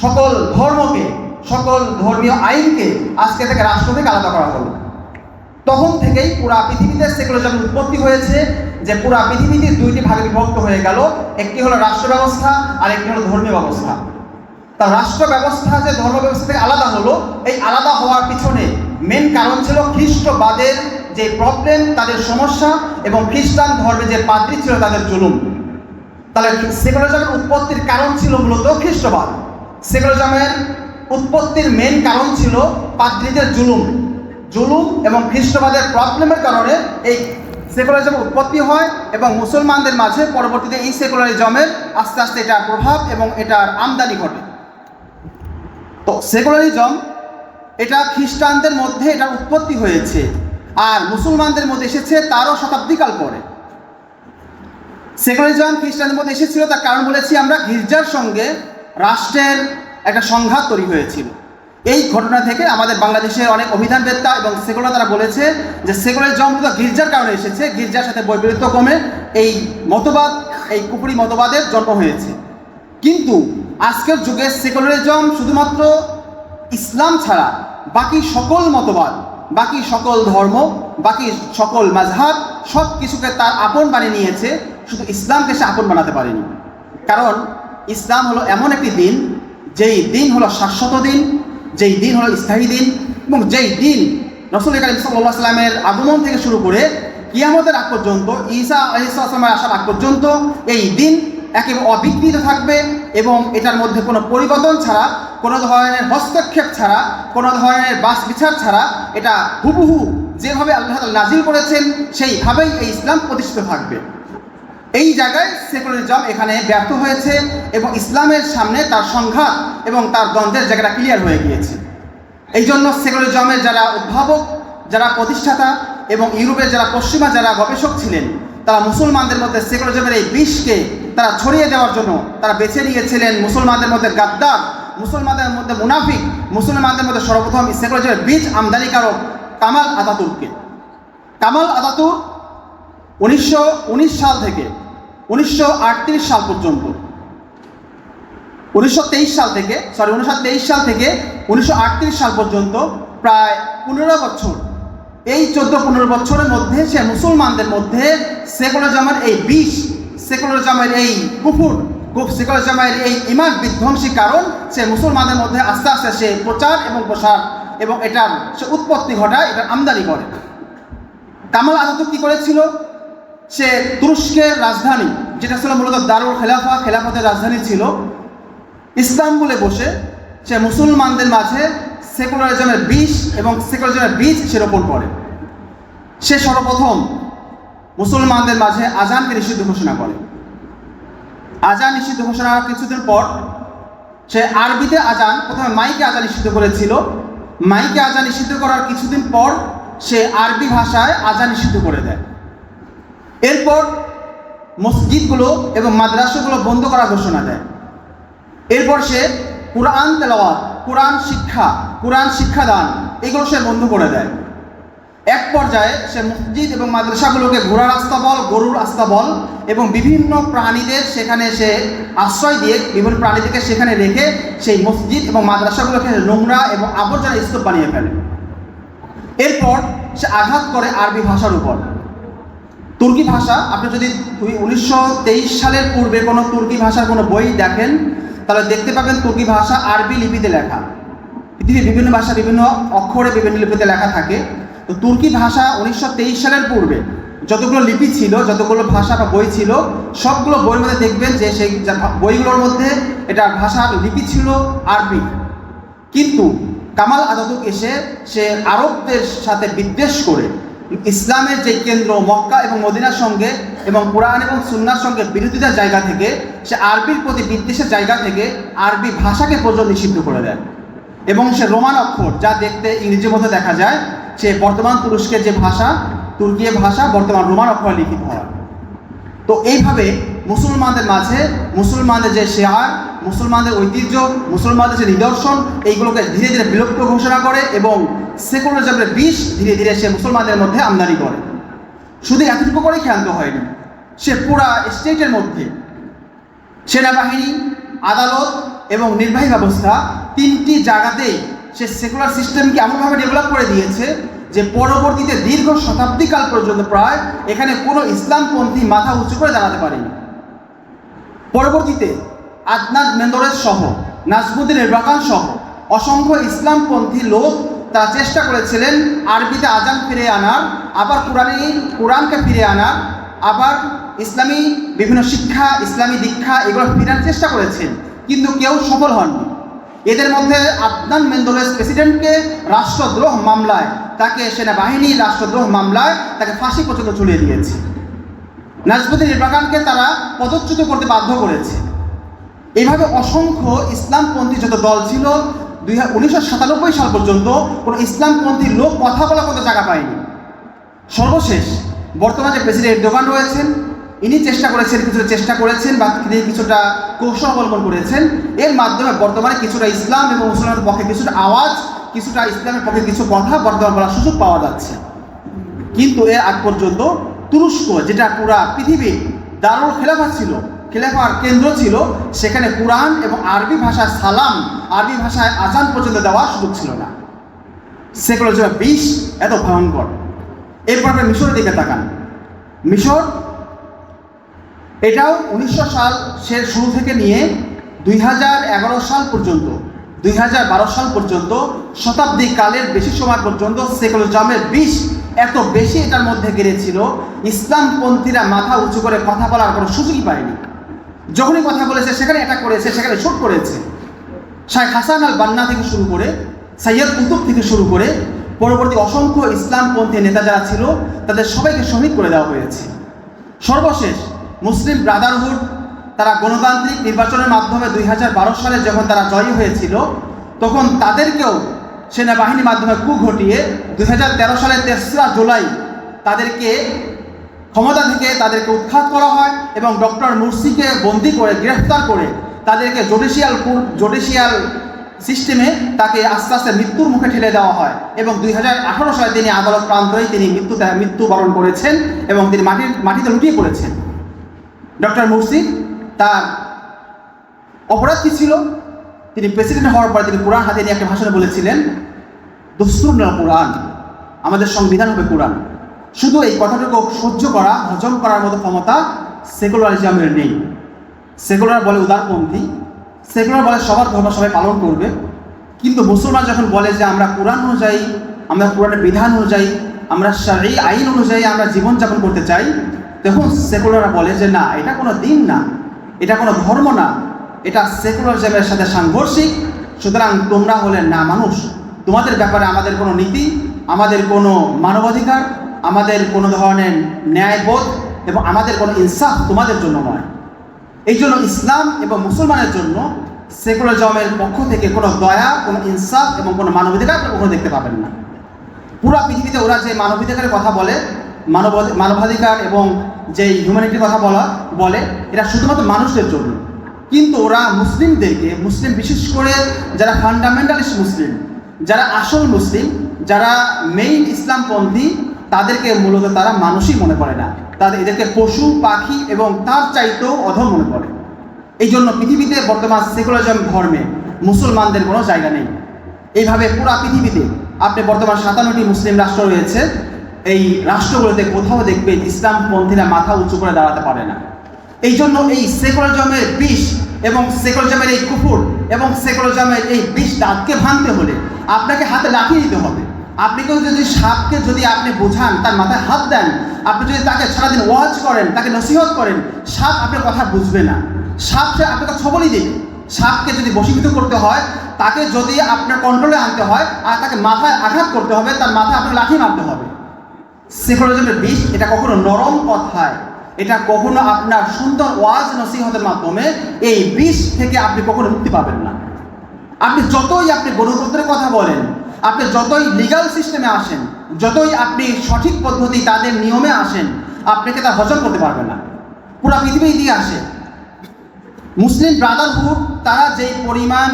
সকল ধর্মকে, সকল ধর্মীয় আইনকে আজকে থেকে রাষ্ট্র থেকে আলাদা করা হলো। তখন থেকেই পুরা পৃথিবীতে সেকুলারিজমের উৎপত্তি হয়েছে, যে পুরা পৃথিবীতে দুইটি ভাগে বিভক্ত হয়ে গেল, একটি হলো রাষ্ট্র ব্যবস্থা আর একটি হলো ধর্মীয় ব্যবস্থা। তা রাষ্ট্র ব্যবস্থা যে ধর্ম ব্যবস্থা থেকে আলাদা হলো, এই আলাদা হওয়ার পিছনে মেন কারণ ছিল খ্রিস্টবাদের যে প্রবলেম, তাদের সমস্যা, এবং খ্রিস্টান ধর্মে যে পাদ্রী ছিল তাদের জুলুম। তাহলে সেকুলারিজমের উৎপত্তির কারণ ছিল মূলত খ্রিস্টবাদ। সেকুলারিজমের উৎপত্তির মেন কারণ ছিল পাদ্রীদের জুলুম এবং খ্রিস্টবাদের প্রবলেমের কারণে এই সেকুলারিজমের উৎপত্তি হয়, এবং মুসলমানদের মাঝে পরবর্তীতে এই সেকুলারিজমের আস্তে আস্তে এটার প্রভাব এবং এটার আমদানি ঘটে। তো সেকুলারিজম এটা খ্রিস্টানদের মধ্যে এটার উৎপত্তি হয়েছে, আর মুসলমানদের মধ্যে এসেছে তারও শতাব্দীকাল পরে। সেকুলারিজম খ্রিস্টানদের মধ্যে এসেছিল, তার কারণ বলেছি আমরা, গির্জার সঙ্গে রাষ্ট্রের একটা সংঘাত তৈরি হয়েছিল। এই ঘটনা থেকে আমাদের বাংলাদেশের অনেক অভিধানবেত্তা এবং সেকুলার তারা বলেছে যে সেকুলারিজম গির্জার কারণে এসেছে, গির্জার সাথে বৈপরীত্য ক্রমে এই মতবাদ, এই কুফরি মতবাদের জন্ম হয়েছে। কিন্তু আজকের যুগে সেকুলারিজম শুধুমাত্র ইসলাম ছাড়া বাকি সকল মতবাদ, বাকি সকল ধর্ম, বাকি সকল মাযহাব সব কিছুকে তার আপন বানিয়ে নিয়েছে, শুধু ইসলামকে সে আপন বানাতে পারেনি। কারণ ইসলাম হলো এমন একটি দিন, যেই দিন হলো শাশ্বত দিন, যেই দিন হলো স্থায়ী দিন, এবং যেই দিন রাসূল কারীম সাল্লাল্লাহু আলাইহি ওয়াসাল্লামের আগমন থেকে শুরু করে কিয়ামতের আগ পর্যন্ত, ঈসা আলাইহিস সালামের আসার আগ পর্যন্ত এই দিন একেবারে অবিকৃত থাকবে, এবং এটার মধ্যে কোনো পরিবর্তন ছাড়া, কোনো ধরনের হস্তক্ষেপ ছাড়া, কোনো ধরনের বাস বিচার ছাড়া এটা হুবহু যেভাবে আল্লাহ তাআলা নাজিল করেছেন সেইভাবেই এই ইসলাম প্রতিষ্ঠিত থাকবে। এই জায়গায় সেকুলারিজম এখানে ব্যর্থ হয়েছে, এবং ইসলামের সামনে তার সংঘাত এবং তার দ্বন্দ্বের জায়গাটা ক্লিয়ার হয়ে গিয়েছে। এই জন্য সেকুলারিজমের যারা উদ্ভাবক, যারা প্রতিষ্ঠাতা, এবং ইউরোপের যারা পশ্চিমা যারা গবেষক ছিলেন, তারা মুসলমানদের মধ্যে সেকুলারিজমের এই বিষকে তারা ছড়িয়ে দেওয়ার জন্য তারা বেছে নিয়েছিলেন মুসলমানদের মধ্যে গাদ্দার, মুসলমানদের মধ্যে মুনাফিক, মুসলমানদের মধ্যে সর্বপ্রথম সেকুলারিজমের বীজ আমদানিকারক কামাল আতাতুর্ককে। কামাল আতাতুর্ক 1919 সাল থেকে 1938 সাল পর্যন্ত, 1923 সাল থেকে 1938 সাল পর্যন্ত প্রায় 15 বছর, এই 14-15 বছরের মধ্যে সে মুসলমানদের মধ্যে সেকুলারিজমের এই বিষ, সেকুলারিজমের এই কুফর, সেকুলারিজমের এই ঈমান বিধ্বংসী কারণ সে মুসলমানদের মধ্যে আস্তে আস্তে সে প্রচার এবং প্রসার এবং এটার সে উৎপত্তি ঘটায়, এটার আমদানি করে। কামাল আতাতুর্ক কি করেছিল? সে তুরস্কের রাজধানী, যেটা ছিল মূলত দারুল খেলাফা, খেলাফতের রাজধানী ছিল, ইস্তাম্বুলে বসে সে মুসলমানদের মাঝে সেকুলারিজমের বিষ এবং সেকুলারিজমের বীজ সে রোপণ করে। সে সর্বপ্রথম মুসলমানদের মাঝে আজানকে নিষিদ্ধ ঘোষণা করে। আজান নিষিদ্ধ ঘোষণা হওয়ার কিছুদিন পর সে আরবিতে আজান, প্রথমে মাইকে আজান নিষিদ্ধ করেছিল, মাইকে আজান নিষিদ্ধ করার কিছুদিন পর সে আরবি ভাষায় আজান নিষিদ্ধ করে দেয়। এরপর মসজিদগুলো এবং মাদ্রাসাগুলো বন্ধ করার ঘোষণা দেয়। এরপর সে কুরআন তেলাওয়াত, কুরআন শিক্ষাদান এগুলো সে বন্ধ করে দেয়। এক পর্যায়ে সে মসজিদ এবং মাদ্রাসাগুলোকে ঘোড়ার আস্তাবল, গরুর আস্তাবল এবং বিভিন্ন প্রাণীদের সেখানে সে আশ্রয় দিয়ে, বিভিন্ন প্রাণীদেরকে সেখানে রেখে সেই মসজিদ এবং মাদ্রাসাগুলোকে নোংরা এবং আবর্জনা স্তূপ বানিয়ে ফেলে। এরপর সে আঘাত করে আরবি ভাষার উপর। তুর্কি ভাষা, আপনি যদি 1923 সালের পূর্বে কোনো তুর্কি ভাষার কোনো বই দেখেন, তাহলে দেখতে পাবেন তুর্কি ভাষা আরবি লিপিতে লেখা। পৃথিবীর বিভিন্ন ভাষা বিভিন্ন অক্ষরে বিভিন্ন লিপিতে লেখা থাকে। তো তুর্কি ভাষা 1923 সালের পূর্বে যতগুলো লিপি ছিল, যতগুলো ভাষা বা বই ছিল, সবগুলো বইয়ের মধ্যে দেখবেন যে সেই বইগুলোর মধ্যে এটা ভাষার লিপি ছিল আরবি। কিন্তু কামাল আতাতুর্ক এসে সে আরবদের সাথে বিদ্বেষ করে ইসলামের যে কেন্দ্র মক্কা এবং মদিনার সঙ্গে এবং কুরআন এবং সুন্নাহর সঙ্গে বিরোধিতার জায়গা থেকে, সে আরবির প্রতি বিদ্বেষের জায়গা থেকে আরবি ভাষাকে পর্যন্ত নিষিদ্ধ করে দেয়। এবং সে রোমান অক্ষর, যা দেখতে ইংরেজির মধ্যে দেখা যায়, সে বর্তমান তুরস্কের যে ভাষা, তুর্কীয় ভাষা, বর্তমান রোমান অক্ষরে লিখিত হয়। তো এইভাবে মুসলমানদের মাঝে মুসলমানদের যে শেয়ার, মুসলমানদের ঐতিহ্য, মুসলমানদের যে নিদর্শন, এইগুলোকে ধীরে ধীরে বিলুপ্ত ঘোষণা করে এবং সেকুলারিজমের বিষ ধীরে ধীরে সে মুসলমানদের মধ্যে আমদানি করে। শুধু এতটুকু করেই ক্ষান্ত হয়নি, সে পুরা স্টেটের মধ্যে সেনাবাহিনী, আদালত এবং নির্বাহী ব্যবস্থা তিনটি জায়গাতেই সে সেকুলার সিস্টেমকে এমনভাবে ডেভেলপ করে দিয়েছে যে পরবর্তীতে দীর্ঘ শতাব্দীকাল পর্যন্ত প্রায় এখানে কোনো ইসলামপন্থী মাথা উঁচু করে দাঁড়াতে পারেনি। পরবর্তীতে আদনান মেন্ডেরেস সহ, নাজমুদ্দিন এরবাকান সহ অসংখ্য ইসলামপন্থী লোক তারা চেষ্টা করেছিলেন আরবিতে আজান ফিরে আনার, আবার কোরআনকে ফিরে আনার, আবার ইসলামী বিভিন্ন শিক্ষা, ইসলামী দীক্ষা এগুলো ফিরার চেষ্টা করেছেন, কিন্তু কেউ সফল হননি। এদের মধ্যে আদনান মেন্ডেরেস প্রেসিডেন্টকে রাষ্ট্রদ্রোহ মামলায়, তাকে সেনাবাহিনী রাষ্ট্রদ্রোহ মামলায় তাকে ফাঁসি পর্যন্ত ঝুলিয়ে দিয়েছে। নাজমুদ্দিন এরবাকানকে তারা পদচ্যুত করতে বাধ্য করেছে। এইভাবে অসংখ্য ইসলামপন্থী যত দল ছিল, 1997 সাল পর্যন্ত কোনো ইসলামপন্থী লোক কথা বলার মতো জায়গা পায়নি। সর্বশেষ বর্তমানে প্রেসিডেন্ট এরদোগান রয়েছেন, ইনি কিছুটা চেষ্টা করেছেন বা তিনি কিছুটা কৌশল অবলম্বন করেছেন। এর মাধ্যমে বর্তমানে কিছুটা ইসলাম এবং মুসলমানের পক্ষে কিছুটা আওয়াজ, কিছুটা ইসলামের পক্ষে কিছু কথা বর্তমানে বলার সুযোগ পাওয়া যাচ্ছে। কিন্তু এর আগ পর্যন্ত তুরস্ক, যেটা পুরা পৃথিবীর দারুল খেলাফা ছিল, খেলাফার কেন্দ্র ছিল, সেখানে কুরআন এবং আরবি ভাষায় সালাম, আরবি ভাষায় আজান পর্যন্ত দেওয়ার সুযোগ ছিল না। সেকুলারিজম বিষ এত ভয়ঙ্কর। এরপর আপনি মিশরের দিকে তাকান। মিশর এটাও 1900 সাল শুরু থেকে নিয়ে 2011 সাল পর্যন্ত, 2012 সাল পর্যন্ত, শতাব্দী কালের বেশি সময় পর্যন্ত সেকুলারিজমের বিষ এত বেশি এটার মধ্যে গেড়েছিল, ইসলামপন্থীরা মাথা উঁচু করে কথা বলার কোনো সুযোগই পায়নি। যখনই কথা বলেছে সেখানে অ্যাটাক করেছে, সেখানে শুট করেছে। শাইখ হাসান আল বান্না থেকে শুরু করে, সৈয়দ কুতুব থেকে শুরু করে পরবর্তী অসংখ্য ইসলামপন্থী নেতা যারা ছিল তাদের সবাইকে শহীদ করে দেওয়া হয়েছে। সর্বশেষ মুসলিম ব্রাদারহুড, তারা গণতান্ত্রিক নির্বাচনের মাধ্যমে 2012 সালে যখন তারা জয়ী হয়েছিল, তখন তাদেরকেও সেনাবাহিনীর মাধ্যমে কূপ ঘটিয়ে 2013 সালের 3রা জুলাই তাদেরকে ক্ষমতা থেকে উৎখাত করা হয় এবং ডক্টর মুরসিকে বন্দি করে, গ্রেফতার করে তাদেরকে জুডিশিয়াল সিস্টেমে তাকে আস্তে আস্তে মৃত্যুর মুখে ঠেলে দেওয়া হয় এবং 2018 সালে তিনি আদালত প্রান্তরেই তিনি মৃত্যুবরণ করেছেন এবং তিনি মাটিতে লুটিয়ে পড়েছেন। ডক্টর মুরসি তার অপরাধ কী ছিল? তিনি প্রেসিডেন্ট হওয়ার পরে তিনি কোরআন হাতে নিয়ে একটা ভাষণে বলেছিলেন, দুস্তুরুল কোরআন, আমাদের সংবিধান হবে কোরআন। শুধু এই কথাটুকু সহ্য করা, হজম করার মতো ক্ষমতা সেকুলারিজমের নেই। সেকুলার বলে উদারপন্থী, সেকুলার বলে সবার ধর্ম সবাই পালন করবে, কিন্তু মুসলমান যখন বলে যে আমরা কোরআন অনুযায়ী, আমরা কোরআনের বিধান অনুযায়ী, আমরা শারঈ আইন অনুযায়ী আমরা জীবনযাপন করতে চাই, তখন সেকুলাররা বলে যে না, এটা কোনো দিন না, এটা কোনো ধর্ম না, এটা সেকুলারিজমের সাথে সাংঘর্ষিক। সুতরাং তোমরা হলে না মানুষ, তোমাদের ব্যাপারে আমাদের কোনো নীতি, আমাদের কোনো মানবাধিকার, আমাদের কোনো ধরনের ন্যায়বোধ এবং আমাদের কোনো ইনসাফ তোমাদের জন্য নয়। এই জন্য ইসলাম এবং মুসলমানের জন্য সেকুলারিজমের পক্ষ থেকে কোনো দয়া, কোনো ইনসাফ এবং কোনো মানবাধিকার কখনো দেখতে পাবেন না। পুরো পৃথিবীতে ওরা যে মানবাধিকারের কথা বলে, মানবাধিকার এবং যে হিউম্যানিটির কথা বলে, এটা শুধুমাত্র মানুষদের জন্য, কিন্তু ওরা মুসলিমদেরকে, মুসলিম বিশেষ করে যারা ফান্ডামেন্টালিস্ট মুসলিম, যারা আসল মুসলিম, যারা মেইন ইসলামপন্থী, তাদেরকে মূলত তারা মানুষই মনে করে না, এদেরকে পশু পাখি এবং তার চাইতেও অধম মনে করে। এই জন্য পৃথিবীতে বর্তমান সেকুলারিজম ধর্মে মুসলমানদের কোনো জায়গা নেই। এইভাবে পুরা পৃথিবীতে আপনি বর্তমান 57টি মুসলিম রাষ্ট্র রয়েছে, এই রাষ্ট্রগুলোতে কোথাও দেখবেন ইসলামপন্থীরা মাথা উঁচু করে দাঁড়াতে পারে না। এই জন্য এই সেকুলারিজমের বিষ এবং সেকুলারিজমের এই কুফর এবং সেকুলারিজমের এই বিষ দাঁতকে ভাঙতে হলে আপনাকে হাতে লাঠি দিতে হবে। আপনি কেউ যদি সাপকে যদি আপনি বোঝান, তার মাথায় হাত দেন, আপনি যদি তাকে সারাদিন ওয়াজ করেন, তাকে নসিহত করেন, সাপ আপনার কথা বুঝবে না, সাপ সে আপনাকে ছবলই দেবে। সাপকে যদি বশীভূত করতে হয়, তাকে যদি আপনার কন্ট্রোলে আনতে হয় আর তাকে মাথায় আঘাত করতে হবে, তার মাথায় আপনার লাঠি মারতে হবে। সেকুলারিজমের বিষ এটা কখনো নরম কথায়, এটা কখনো আপনার সুন্দর ওয়াজ নসিহতের মাধ্যমে এই বিষ থেকে আপনি কখনো মুক্তি পাবেন না। আপনি যতই গণতন্ত্রের কথা বলেন, আপনি যতই লিগাল সিস্টেমে আসেন, যতই আপনি সঠিক পদ্ধতি তাদের নিয়মে আসেন, আপনাকে তা হজম করতে পারবেন না। পুরা পৃথিবী ইতিহাসে মুসলিম ব্রাদারহুড তারা যেই পরিমাণ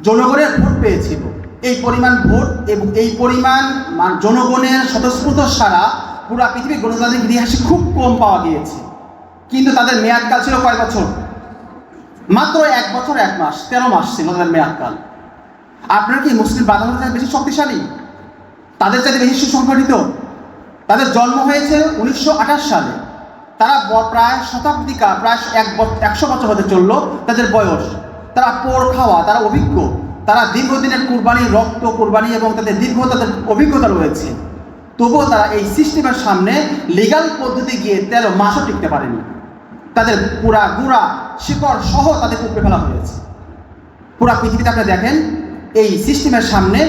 জনগণের ভোট পেয়েছিল, এই পরিমাণ ভোট এবং এই পরিমাণ জনগণের স্বতঃস্ফূর্ত সারা পুরা পৃথিবীর গণতান্ত্রিক ইতিহাসে খুব কম পাওয়া গিয়েছে। কিন্তু তাদের মেয়াদকাল ছিল কয় বছর? মাত্র 1 বছর 1 মাস, 13 মাস ছিল তাদের মেয়াদকাল। আপনারা কি মুসলিম ব্রাদারহুড চাইতে বেশি শক্তিশালী, তাদের চাইতে বেশি সুসংগঠিত? তাদের জন্ম হয়েছে 1928 সালে, তারা প্রায় শতাব্দীকাল, প্রায় 100 বছর হতে চললো তাদের বয়স। তারা পোড় খাওয়া, তারা অভিজ্ঞ, তারা দীর্ঘদিনের কুরবানি, রক্ত কুরবানি এবং তাদের তাদের অভিজ্ঞতা রয়েছে। তবুও তারা এই সিস্টেমের সামনে লিগাল পদ্ধতি গিয়ে 13 মাসও টিকতে পারেনি। তাদের পুরা গুড়া শিকড় সহ তাদেরকে উপড়ে ফেলা হয়েছে। পুরা পৃথিবীতে আপনি দেখেন, এই সিস্টেমের সামনে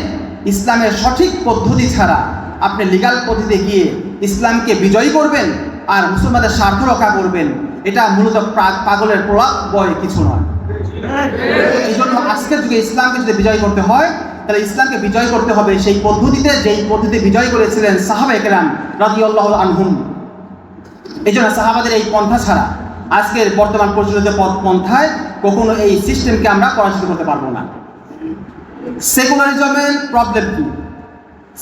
ইসলামের সঠিক পদ্ধতি ছাড়া আপনি লিগাল পদ্ধতিতে গিয়ে ইসলামকে বিজয়ী করবেন আর মুসলমানদের স্বার্থ রক্ষা করবেন, এটা মূলত পাগলের প্রলাপ বয় কিছু নয়। এই জন্য আজকের যুগে ইসলামকে যদি বিজয় করতে হয়, তাহলে ইসলামকে বিজয় করতে হবে সেই পদ্ধতিতে, যেই পদ্ধতি বিজয় করেছিলেন সাহাবায়ে কেরাম রাদিয়াল্লাহু আনহুম। এই জন্য সাহাবাদের এই পন্থা ছাড়া আজকের বর্তমান প্রচলিত পন্থায় কখনো এই সিস্টেমকে আমরা পরাজিত করতে পারবো না। সেকুলারিজমের প্রবলেম কি?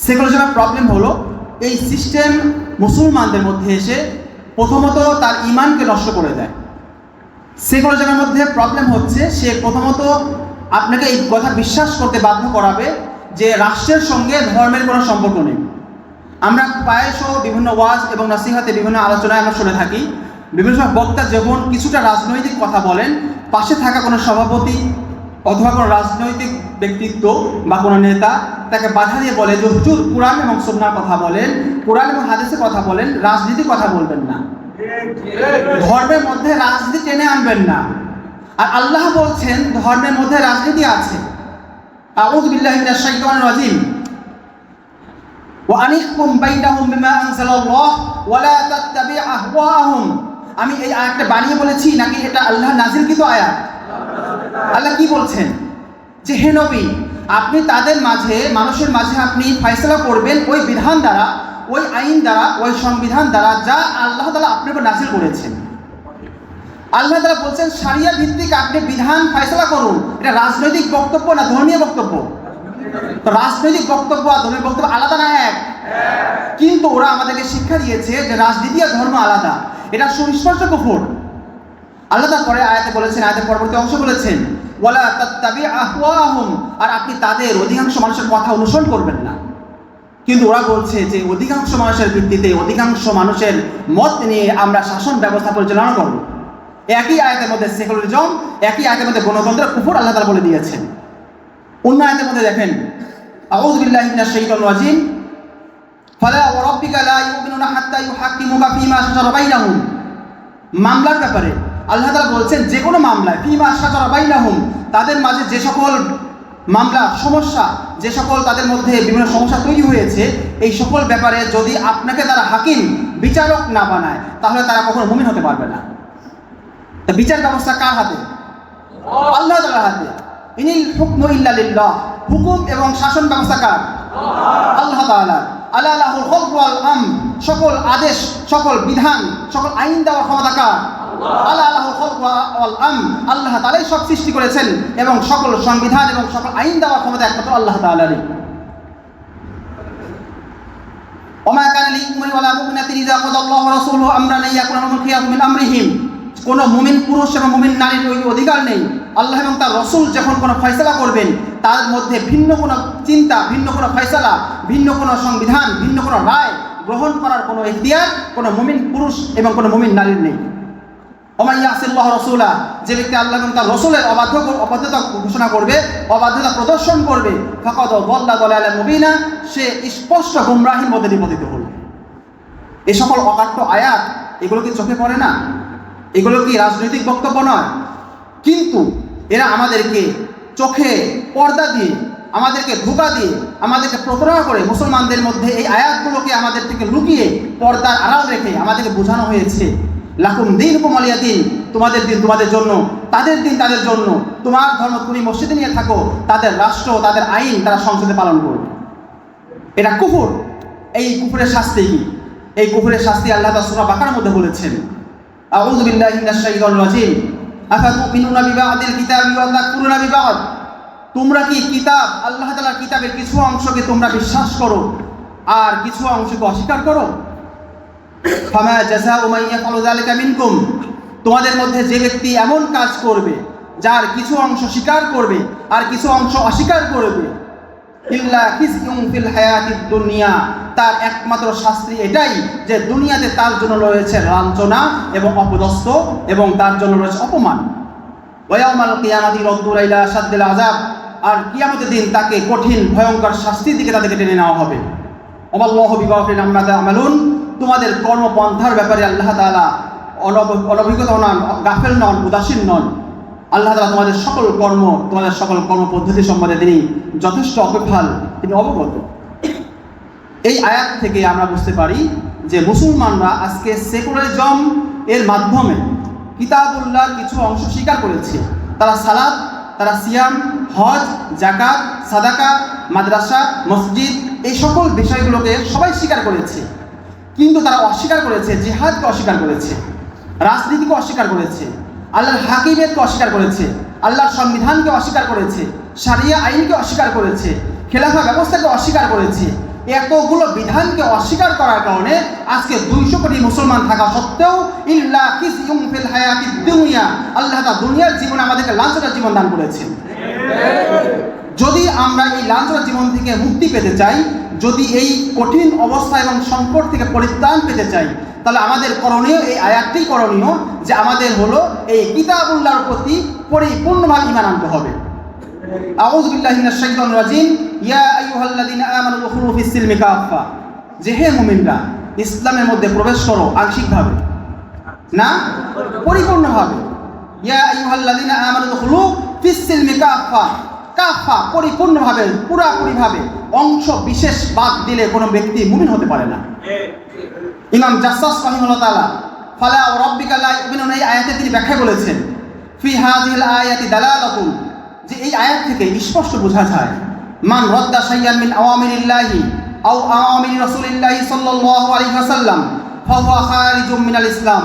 সেকুলারিজমের প্রবলেম হলো এই সিস্টেম মুসলমানদের মধ্যে এসে প্রথমত তার ঈমানকে নষ্ট করে দেয়। সেকুলারিজমের মধ্যে প্রবলেম হচ্ছে সে প্রথমত আপনাকে এই কথা বিশ্বাস করতে বাধ্য করাবে যে রাষ্ট্রের সঙ্গে ধর্মের কোনো সম্পর্ক নেই। আমরা প্রায়শই বিভিন্ন ওয়াজ এবং নসিহতে বিভিন্ন আলোচনায় আমরা শুনে থাকি, বিভিন্ন সময় বক্তা যখন কিছুটা রাজনৈতিক কথা বলেন, পাশে থাকা কোনো সভাপতি অথবা কোনো রাজনৈতিক ব্যক্তিত্ব বা কোনো নেতা তাকে বাধা দিয়ে বলে যে হুজুর কোরআন এবং সুন্নাহর কথা বলেন, কোরআন এবং হাদিসের কথা বলেন, রাজনীতির কথা বলবেন না, ধর্মের মধ্যে রাজনীতি টেনে আনবেন না। আর আল্লাহ বলছেন ধর্মের মধ্যে রাজনীতি আছে। আউযু বিল্লাহি মিনাশ শাইতানির রাজিম। ওয়া আনিহকুম বাইনাহুম বিমা আনজালাল্লাহ ওয়া লা তাত্তাবি আহওয়াহুম। আমি এই আয়াতটা বানিয়ে বলেছি নাকি এটা আল্লাহ নাযিলকৃত আয়াত? আল্লাহ কি বলছেন যে হে নবী, আপনি তাদের মাঝে, মানুষের মাঝে আপনি ফয়সালা করবেন ওই বিধান দ্বারা, ওই আইন দ্বারা, ওই সংবিধান দ্বারা যা আল্লাহ তাআলা আপনার উপর নাযিল করেছেন। আল্লাহ তাআলা বলছেন শরিয়া ভিত্তিক আপনি বিধান ফয়সালা করুন। এটা রাজনৈতিক বক্তব্য না ধর্মীয় বক্তব্য? তো রাজনৈতিক বক্তব্য আর ধর্মীয় বক্তব্য আলাদা না এক? কিন্তু ওরা আমাদেরকে শিক্ষা দিয়েছে যে রাজনীতি আর ধর্ম আলাদা। এটা সুস্পষ্ট কুফর। আল্লাহ তাআলা পরে আয়াতে বলেছেন, আয়াতের পরবর্তী অংশ বলেছেন ওয়ালা তাত্তাবি আহওয়াহুম, আর আপনি তাদের অধিকাংশ মানুষের কথা অনুসরণ করবেন না। কিন্তু ওরা বলছে যে অধিকাংশ মানুষের ভিত্তিতে, অধিকাংশ মানুষের মত নিয়ে আমরা শাসন ব্যবস্থা পরিচালনা করব। একই আয়াতের মধ্যে সেকুলারিজম, একই আয়াতের মধ্যে গণতন্ত্র কুফর আল্লাহ তাআলা বলে দিয়েছেন। অন্য আয়াতের মধ্যে দেখেন আউযু বিল্লাহি মিনাশ শাইতানির রাজিম ফালা ওয়া রাব্বিকা লা ইউমিনুনা হাত্তা ইউহাক্কিমুকা ফীমা শাজারা বাইনাহুম। মামলার ব্যাপারে আল্লাহ তাআলা বলছেন যে কোনো মামলায় ফীমা শাজারা বাইনাহুম, তাদের মাঝে যে সকল মামলা সমস্যা, যে সকল তাদের মধ্যে বিভিন্ন সমস্যা তৈরি হয়েছে, এই সকল ব্যাপারে যদি আপনাকে তারা হাকিম, বিচারক না বানায়, তাহলে তারা কখনো মুমিন হতে পারবে না। বিচার ব্যবস্থা কার হাতে? আল্লাহ তাআলার হাতে। ইনিল হুকমু ইল্লা লিল্লাহ, হুকুম এবং শাসন ব্যবস্থা কার? আল্লাহ তাআলা। আলা লাহুল খালকু ওয়াল আমর, সকল আদেশ, সকল বিধান, সকল আইন দেওয়ার ক্ষমতা কার? আলা লাহুল খালকু ওয়াল আমর, আল্লাহ তাআলাই সব সৃষ্টি করেছেন এবং সকল সংবিধান এবং সকল আইন দেওয়ার ক্ষমতা একমাত্র আল্লাহ তাআলারই। ওমা কানা লিমুমিন ওয়ালা মুমিনাতিন ইযা কাদাল্লাহু ওয়া রাসূলুহু আমরান আইয়াকুনা লাহুমুল খিয়ারatu মিন আমরিহিম। কোনো মুমিন পুরুষ এবং মুমিন নারীর ওই অধিকার নেই, আল্লাহ এবং তার রসুল যখন কোনো ফয়সালা করবেন তার মধ্যে ভিন্ন কোনো চিন্তা, ভিন্ন কোনো ফয়সালা, ভিন্ন কোনো সংবিধান, ভিন্ন কোনো রায় গ্রহণ করার কোনো ইখতিয়ার কোনো মুমিন পুরুষ এবং কোনো মুমিন নারীর নেই। ওমান ইয়াসিল্লাহ রাসূলা, যে ব্যক্তি আল্লাহ এবং তার রসুলের অবাধ্যতা ঘোষণা করবে, অবাধ্যতা প্রদর্শন করবে, ফাকাদ দাল্লা দালালান মুবিনা, সে স্পষ্ট গুমরাহির মধ্যে নিপতিত হল। এই সকল অকাট্য আয়াত, এগুলো কি চোখে পড়ে না? এগুলো কি রাজনৈতিক বক্তব্য নয়? কিন্তু এরা আমাদেরকে চোখে পর্দা দিয়ে, আমাদেরকে ধোঁকা দিয়ে, আমাদেরকে প্রতারণা করে মুসলমানদের মধ্যে এই আয়াতগুলোকে আমাদের থেকে লুকিয়ে পর্দার আড়াল রেখে আমাদেরকে বোঝানো হয়েছে লাকুম দীনুকুম ওয়ালিয়া দীন, তোমাদের দিন তোমাদের জন্য, তাদের দিন তাদের জন্য। তোমার ধর্ম তুমি মসজিদে নিয়ে থাকো, তাদের রাষ্ট্র, তাদের আইন তারা সংসদে পালন করবে। এটা কুফর। এই কুফরের শাস্তি কি? এই কুফরের শাস্তি আল্লাহ তাআলা সূরা বাকারার মধ্যে বলেছেন আউযু বিল্লাহি মিনাশ শাইতানির রাজিম আফাতুমিনুনা বিবাদিল কিতাবি ওয়া তাকফুরুনা বিবাদ। তোমরা কি কিতাব, আল্লাহ তাআলার কিতাবের কিছু অংশকে তোমরা বিশ্বাস করো আর কিছু অংশকে অস্বীকার করো? ফামা জাযাউ মান ইয়াফআলু যালিকা মিনকুম, তোমাদের মধ্যে যে ব্যক্তি এমন কাজ করবে যার কিছু অংশ স্বীকার করবে আর কিছু অংশ অস্বীকার করবে, ইল্লা খিজয়ুন ফিল হায়াতিদ দুনিয়া, তার একমাত্র শাস্তি এটাই যে দুনিয়াতে তার জন্য রয়েছে লাঞ্ছনা এবং অপদস্থ এবং তার জন্য রয়েছে অপমান। ওয়া ইয়াউমাল কিয়ামাতি রাদ্দু ইলা শাদ্দিল আযাব, আর কিয়ামতের দিন তাকে কঠিন ভয়ঙ্কর শাস্তির দিকে তাদেরকে টেনে নেওয়া হবে। আল্লাহু বিগাফিরিন আম্মা তা'মালুন, তোমাদের কর্মপন্থার ব্যাপারে আল্লাহ তাআলা অনভিজ্ঞ নন, গাফেল নন, উদাসীন নন। আল্লাহ তাআলা তোমাদের সকল কর্ম, তোমাদের সকল কর্মপদ্ধতি সম্বন্ধে তিনি যথেষ্ট অপেক্ষাল, তিনি অবগত। এই আয়াত থেকে আমরা বুঝতে পারি যে মুসলমানরা আজকে সেকুলারিজম এর মাধ্যমে কিতাবুল্লাহর কিছু অংশ স্বীকার করেছে তারা সালাত, তারা সিয়াম, হজ, জাকাত, সাদাকা, মাদ্রাসা, মসজিদ এই সকল বিষয়গুলোকে সবাই স্বীকার করেছে। কিন্তু তারা অস্বীকার করেছে জিহাদকে, অস্বীকার করেছে রাজনীতিকে, অস্বীকার করেছে আল্লাহর হাকিমিয়তকে, অস্বীকার করেছে আল্লাহর সংবিধানকে, অস্বীকার করেছে শারিয়া আইনকে, অস্বীকার করেছে খেলাফা ব্যবস্থাকে, অস্বীকার করেছে। এতগুলো বিধানকে অস্বীকার করার কারণে আজকে 200 কোটি মুসলমান থাকা সত্ত্বেও ইল্লা কিসইউম ফিল হায়াতিদ দুনিয়া, আল্লাহ তাআলা দুনিয়ার জীবনে আমাদেরকে লাঞ্ছনার জীবন দান করেছেন। যদি আমরা এই লাঞ্ছনার জীবন থেকে মুক্তি পেতে চাই, যদি এই কঠিন অবস্থা এবং সংকট থেকে পরিত্রাণ পেতে চাই, তাহলে আমাদের করণীয় এই আয়াতটি করণীয় যে আমাদের হলো এই কিতাবুল্লাহর প্রতি পরিপূর্ণভাবে ঈমান আনতে হবে। আউযু বিল্লাহি মিনাশ শাইতানির রাজিম। ইয়া আইয়ুহাল্লাযীনা আমানু দুখুলু ফিস সিলমি কাফা, যে হে মুমিনরা ইসলামের মধ্যে প্রবেশ করো, আংশিকভাবে না পরিপূর্ণভাবে। ইয়া আইয়ুহাল্লাযীনা আমানু দুখুলু ফিস সিলমি কাফা, কাফা পরিপূর্ণভাবে, পুরাপুরিভাবে, অংশ বিশেষ বাদ দিলে কোনো ব্যক্তি মুমিন হতে পারে না। ইমাম জাসসাস রাহিমাহুল্লাহ তাআলা ফালা ওয়া রাব্বিকা লা ইউমিনুন, এই আয়াতে তিনি ব্যাখ্যা বলেছেন ফি হাযিহিল আয়াতি দালালাতুন, যে এই আয়াত থেকে স্পষ্ট বোঝা যায় মান রাদ্দা শাইয়ান মিন আওয়ামিরিল্লাহি আও আওয়ামিরি রাসূলিল্লাহি সাল্লাল্লাহু আলাইহি ওয়াসাল্লাম ফাহুয়া খারিজুম মিনাল ইসলাম,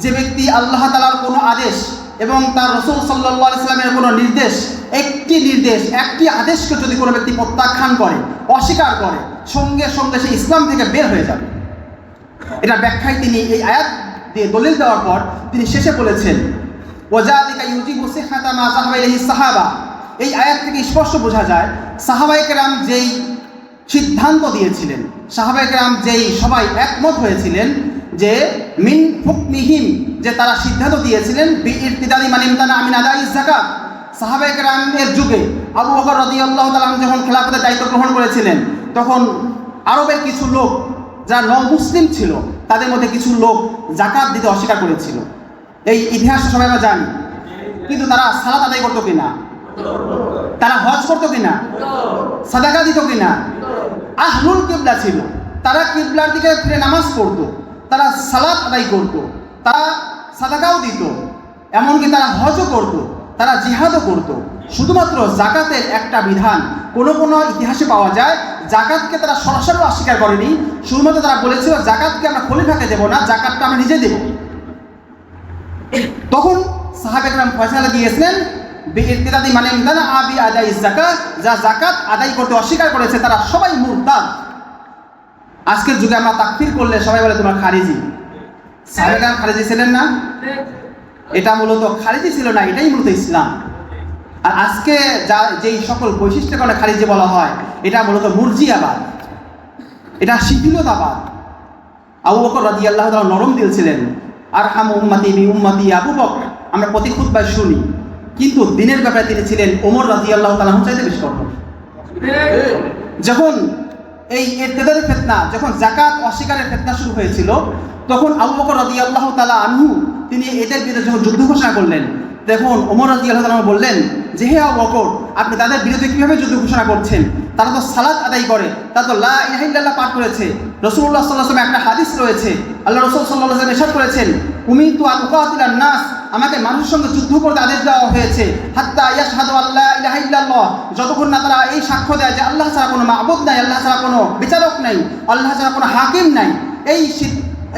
যে ব্যক্তি আল্লাহ তাআলার কোনো আদেশ এবং তার রাসূল সাল্লাল্লাহু আলাইহি ওয়াসাল্লামের কোনো নির্দেশ, একটি আদেশকে যদি কোনো ব্যক্তি প্রত্যাখ্যান করে, অস্বীকার করে, সঙ্গে সঙ্গে সে ইসলাম থেকে বের হয়ে যাবে। এটা ব্যাখ্যায় তিনি এই আয়াত দিয়ে দলিল দেওয়ার পর তিনি শেষে বলেছেন ওয়াযালিকা ইউজিবু সিহহাতা মা যাহাবা ইলাইহি সাহাবা, এই আয়াত থেকে স্পষ্ট বোঝা যায় সাহাবায়ে কেরাম যেই সিদ্ধান্ত দিয়েছিলেন, সাহাবায়ে কেরাম যেই সবাই একমত হয়েছিলেন যে মিন হুকমিহিম, যে তারা সিদ্ধান্ত দিয়েছিলেন বিইরতিদাদি মান ইমতানা মিন আদাইজ যাকাত। সাহাবায়ে কেরামের যুগে আবু বকর রাদিয়াল্লাহু তাআলা যখন খেলাফতের দায়িত্ব গ্রহণ করেছিলেন, তখন আরবের কিছু লোক যারা নন-মুসলিম ছিল, তাদের মধ্যে কিছু লোক যাকাত দিতে অস্বীকার করেছিল। এই ইতিহাস সবাই আমরা জানি। কিন্তু তারা সালাত আদায় করতো কিনা, তারা হজ করতো কিনা, সাদাকা দিত কিনা, আহলুল কিবলা ছিল, তারা কিবলার দিকে ফিরে নামাজ পড়তো, তারা সালাত আদায় করতো, তারা সাদাকাও দিত, এমনকি তারা হজও করতো, তারা জিহাদও করতো। শুধুমাত্র জাকাতের একটা বিধান কোনো ইতিহাসে পাওয়া যায়, জাকাতকে তারা সরাসরি অস্বীকার করেনি, শুধুমাত্র তারা বলেছিল জাকাতকে আমরা খলিফাকে দেব না, জাকাতটা আমরা নিজে দেব। তখন সাহাবায়ে কেরাম ফয়সালা দিয়েছিলেন বিইরতিদাদি মান ইমতানা আবি আদাইজ যাকাত, যা জাকাত আদায় করতে অস্বীকার করেছে তারা সবাই মুরতাদ। আজকের যুগে আমরা তাকফির করলে সবাই বলে তোমরা খারিজি। সাহাবায়ে কেরাম খারিজি ছিলেন না? এটা মূলত খারিজি ছিল না, এটাই মূলত ইসলাম। আর আজকে যেই সকল বৈশিষ্ট্যের কারণে খারিজি বলা হয়, এটা মূলত মুরজিয়াবাদ, এটা শিথিলতাবাদ। আবু বকর রাদিয়াল্লাহু তাআলা নরম দিল ছিলেন, আরহামু উম্মতি বি উম্মতি আবু বকর, আমরা প্রতি খুতবায় শুনি। কিন্তু দিনের ব্যাপারে তিনি ছিলেন ওমর রাদিয়াল্লাহু তাআলা চাইতে বেশি কঠোর। যখন এই ইরতিদাদের ফিতনা, যখন যাকাত অস্বীকারের ফিতনা শুরু হয়েছিল, তখন আবু বকর রাদিয়াল্লাহু তাআলা আনহু তিনি এদের বিরুদ্ধে যখন যুদ্ধ ঘোষণা করলেন, তখন ওমর রাদিয়াল্লাহু তাআলা বললেন যে হে আবু বকর, আপনি তাদের বিরুদ্ধে কিভাবে যুদ্ধ ঘোষণা করছেন? তারা তো সালাত আদায় করে, তারা তো লা ইলাহা ইল্লাল্লাহ পাঠ করেছে। রাসূলুল্লাহ সাল্লাল্লাহু আলাইহি ওয়াসাল্লাম একটা হাদিস রয়েছে, আল্লাহ রাসূল সাল্লাল্লাহু আলাইহি ওয়াসাল্লাম ইরশাদ করেছেন উমিরতু আন উকাতিলান নাস, আমাকে মানুষের সঙ্গে যুদ্ধ করতে আদেশ দেওয়া হয়েছে, হাত্তা ইয়াশহাদু আল্লা ইলাহা ইল্লাল্লাহ, যতক্ষণ না তারা এই সাক্ষ্য দেয় যে আল্লাহ ছাড়া কোনো মাবুদ নাই, আল্লাহ ছাড়া কোনো বিচারক নাই, আল্লাহ ছাড়া কোনো হাকিম নাই।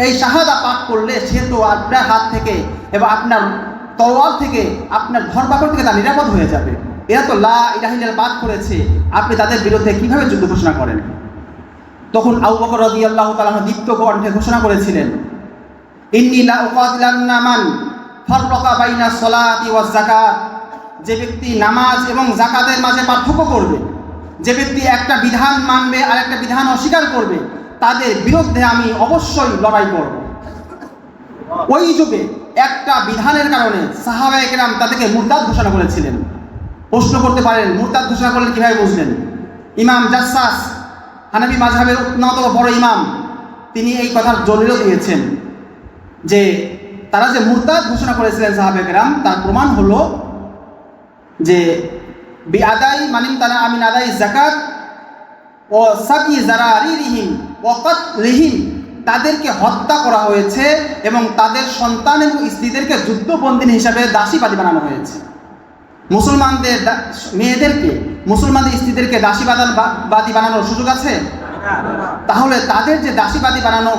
এই শাহাদা পাঠ করলে সে তো আপনার হাত থেকে এবং আপনার তলোয়ার থেকে, আপনার ধরপাকড় থেকে তা নিরাপদ হয়ে যাবে। এরা তো লা ইলাহা ইল্লাল্লাহ পাঠ করেছে, আপনি তাদের বিরুদ্ধে কিভাবে যুদ্ধ ঘোষণা করেন? তখন আবু বকর রাদিয়াল্লাহু তাআলা দীপ্ত কণ্ঠে ঘোষণা করেছিলেন ইন্নী লা উকাতিলান্না মান ফাররাকা বাইনা সলাতি ওয়াজ যাকাত, যে ব্যক্তি নামাজ এবং যাকাতের মাঝে পার্থক্য করবে, যে ব্যক্তি একটা বিধান মানবে আর একটা বিধান অস্বীকার করবে, তাদের বিরুদ্ধে আমি অবশ্যই লড়াই করব। ওই যুগে একটা বিধানের কারণে সাহাবায়ে কেরাম তাদেরকে মুরতাদ ঘোষণা করেছিলেন। প্রশ্ন করতে পারেন মুরতাদ ঘোষণা করলেন কিভাবে বুঝলেন? ইমাম জাসসাস হানাফি মাযহাবের অন্যতম বড় ইমাম, তিনি এই কথার দলিলও দিয়েছেন যে তারা যে মুরতাদ ঘোষণা করেছিলেন সাহাবায়ে কেরাম, তার প্রমাণ হলো যে বিআদাই মানিম তানা আমিন আদাই যাকাত ও সাকি জারারিহিম ওয়া কাতলিহিম, তাদেরকে হত্যা করা হয়েছে এবং তাদের সন্তান এবং স্ত্রীদেরকে যুদ্ধবন্দিনী হিসাবে দাসীবাদী বানানো হয়েছে। মুসলমানদের মেয়েদেরকে, মুসলমানদের স্ত্রীদেরকে দাসীবাদী বানানোর সুযোগ আছে? তাহলে তাদের যে দাসীবাদী বানানো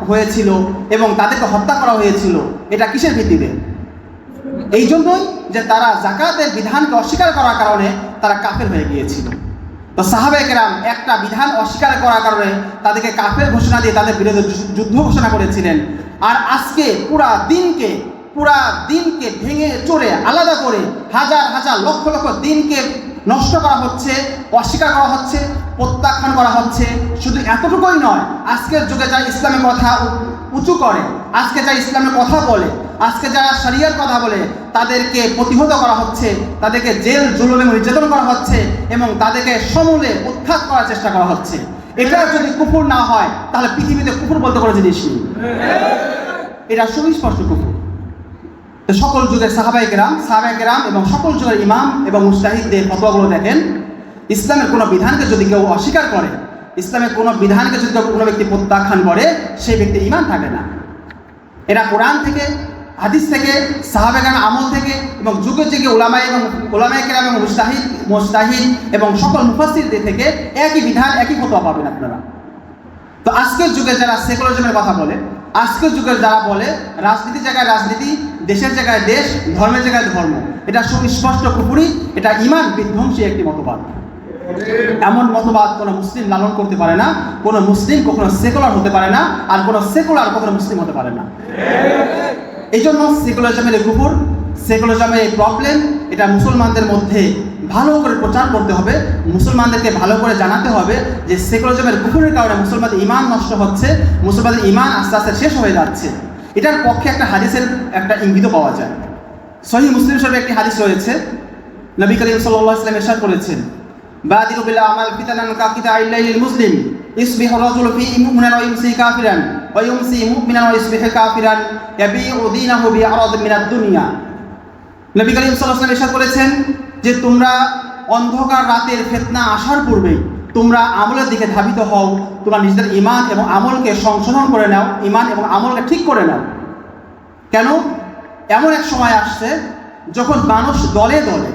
হয়েছিল এবং তাদেরকে হত্যা করা হয়েছিল, এটা কিসের ভিত্তিতে? এই জন্যই যে তারা যাকাতের বিধানকে অস্বীকার করার কারণে তারা কাফের হয়ে গিয়েছিল। তো সাহাবায়ে কেরাম একটা বিধান অস্বীকার করার কারণে তাদেরকে কাফের ঘোষণা দিয়ে তাদের বিরুদ্ধে যুদ্ধ ঘোষণা করেছিলেন। আর আজকে পুরা দিনকে ভেঙে চড়ে আলাদা করে হাজার হাজার লক্ষ লক্ষ দিনকে নষ্ট করা হচ্ছে, অস্বীকার করা হচ্ছে, প্রত্যাখ্যান করা হচ্ছে। শুধু এতটুকুই নয়, আজকের যুগে যারা ইসলামের কথা উঁচু করে, আজকে যারা ইসলামের কথা বলে, আজকে যারা শরিয়ার কথা বলে, তাদেরকে প্রতিহত করা হচ্ছে, তাদেরকে জেল জুলুম এবং নির্যাতন করা হচ্ছে এবং তাদেরকে সমূলে উৎখাত করার চেষ্টা করা হচ্ছে। এটা যদি কুফর না হয় তাহলে পৃথিবীতে কুফর বলতে কোনো জিনিস নেই। এটা সুস্পষ্ট কুফর। তো সকল যুগের সাহাবায়ে কেরাম এবং সকল যুগের ইমাম এবং মুজতাহিদদের ফতোয়াগুলো দেখেন, ইসলামের কোনো বিধানকে যদি কেউ অস্বীকার করে, ইসলামের কোনো বিধানকে যদি কোনো ব্যক্তি প্রত্যাখ্যান করে, সেই ব্যক্তির ঈমান থাকে না। এরা কোরআন থেকে, হাদিস থেকে, সাহাবায়ে কেরাম আমল থেকে এবং যুগে যুগে উলামায়ে কেরাম এবং মুজতাহিদ এবং সকল মুফাসসিরদের থেকে একই বিধান, একই ফতোয়া পাবেন আপনারা। তো আজকের যুগে যারা সেকুলারিজমের কথা বলে, আজকের যুগের যারা বলে রাজনীতির জায়গায় রাজনীতি, দেশের জায়গায় দেশ, ধর্মের জায়গায় ধর্ম, এটা সুস্পষ্ট কুফরি, এটা ঈমান বিধ্বংসী একটি মতবাদ। এমন মতবাদ কোনো মুসলিম লালন করতে পারে না, কোনো মুসলিম কখনো সেকুলার হতে পারে না, আর কোনো সেকুলার কখনো মুসলিম হতে পারে না। এই জন্য সেকুলারিজমের কুফর, সেকুলারিজমের এই প্রবলেম, এটা মুসলমানদের মধ্যে ভালো করে প্রচার করতে হবে, মুসলমানদেরকে ভালো করে জানাতে হবে যে সেকুলারিজমের কুফরের কারণে মুসলমানদের ঈমান নষ্ট হচ্ছে, মুসলমানদের ঈমান আস্তে আস্তে শেষ হয়ে যাচ্ছে। এটার পক্ষে একটা হাদিসের একটা ইঙ্গিত পাওয়া যায়। সহিহ মুসলিম শরীফে একটি হাদিস রয়েছে, নবী করিম সাল্লাল্লাহু আলাইহি ওয়াসাল্লাম ইরশাদ করেছেন, বাদিরু বিল আমাল ফিতানান কাকিতাইল লাইলিল মুসলিম ইসবিহু রাজুলু ফি মুমিনান ওয়া ইমসি কাফিরান ওয়া ইমসি মুমিনান ওয়া ইসবিহু কাফিরান ইয়াবিউ দীনাহু বিআরাদ মিনাদ দুনিয়া। নবী করিম সাল্লাল্লাহু আলাইহি ওয়াসাল্লাম ইরশাদ করেছেন যে তোমরা অন্ধকার রাতের ফিতনা আসার পূর্বেই তোমরা আমলের দিকে ধাবিত হও, তোমরা নিজেদের ঈমান এবং আমলকে সংশোধন করে নাও, ঈমান এবং আমলকে ঠিক করে নাও। কেন? এমন এক সময় আসছে যখন মানুষ দলে দলে,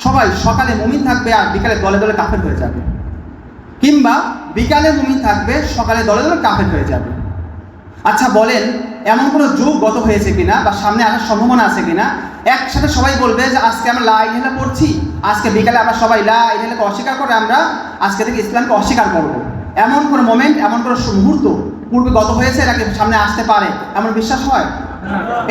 সবাই সকালে মুমিন থাকবে আর বিকালে দলে দলে কাফের হয়ে যাবে, কিংবা বিকালে মুমিন থাকবে সকালে দলে দলে কাফের হয়ে যাবে। আচ্ছা বলেন, এমন কোনো যুগ গত হয়েছে কিনা বা সামনে আসার সম্ভাবনা আছে কিনা একসাথে সবাই বলবে যে আজকে আমরা লা ইলাহা ইল্লাল্লাহ পড়ছি, আজকে বিকালে আমরা সবাই লা ইলাহা ইল্লাল্লাহকে অস্বীকার করে আমরা আজকে থেকে ইসলামকে অস্বীকার করব? এমন কোনো মোমেন্ট, এমন কোনো মুহূর্ত পূর্বে গত হয়েছে, এটাকে সামনে আসতে পারে এমন বিশ্বাস হয়?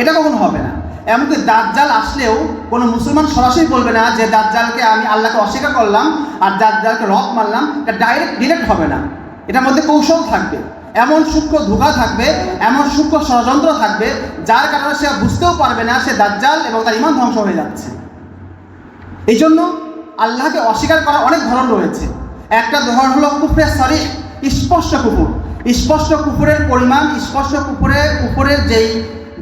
এটা কখনো হবে না। এমনকি দাজ্জাল আসলেও কোনো মুসলমান সরাসরি বলবে না যে দাজ্জালকে আমি আল্লাহকে অস্বীকার করলাম আর দাজ্জালকে রদ মারলাম, এটা ডিরেক্ট হবে না। এটার মধ্যে কৌশল থাকবে, এমন সূক্ষ্ম ধোঁকা থাকবে, এমন সূক্ষ্ম ষড়যন্ত্র থাকবে, যার কারণে সে বুঝতেও পারবে না সে দাজ্জাল এবং তার ঈমান ধ্বংস হয়ে যাচ্ছে। এই জন্য আল্লাহকে অস্বীকার করার অনেক ধরন রয়েছে। একটা ধরন হলো কুফরে সরিহ, স্পষ্ট কুফর। স্পষ্ট কুফরের পরিমাণ, স্পষ্ট কুফরের যেই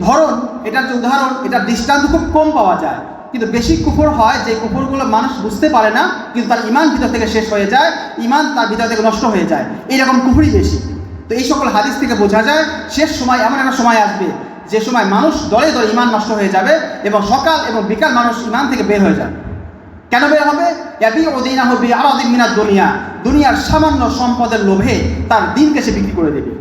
ধরন, এটার যে উদাহরণ, এটার দৃষ্টান্ত খুব কম পাওয়া যায়। কিন্তু বেশি কুফর হয় যে কুফরগুলো মানুষ বুঝতে পারে না, কিন্তু তার ঈমান ভিতর থেকে শেষ হয়ে যায়, ঈমান তার ভিতর থেকে নষ্ট হয়ে যায়, এইরকম কুফরই বেশি। তো এই সকল হাদিস থেকে বোঝা যায় শেষ সময় এমন একটা সময় আসবে যে সময় মানুষ দলে দলে ঈমান নষ্ট হয়ে যাবে এবং সকাল এবং বিকাল মানুষ ঈমান থেকে বের হয়ে যাবে। কেন বের হবে? ইয়াবিউ দীনাহু বিআরাদিন মিনাদ দুনিয়া, দুনিয়ার সামান্য সম্পদের লোভে তার দিনকে সে বিক্রি করে দেবে।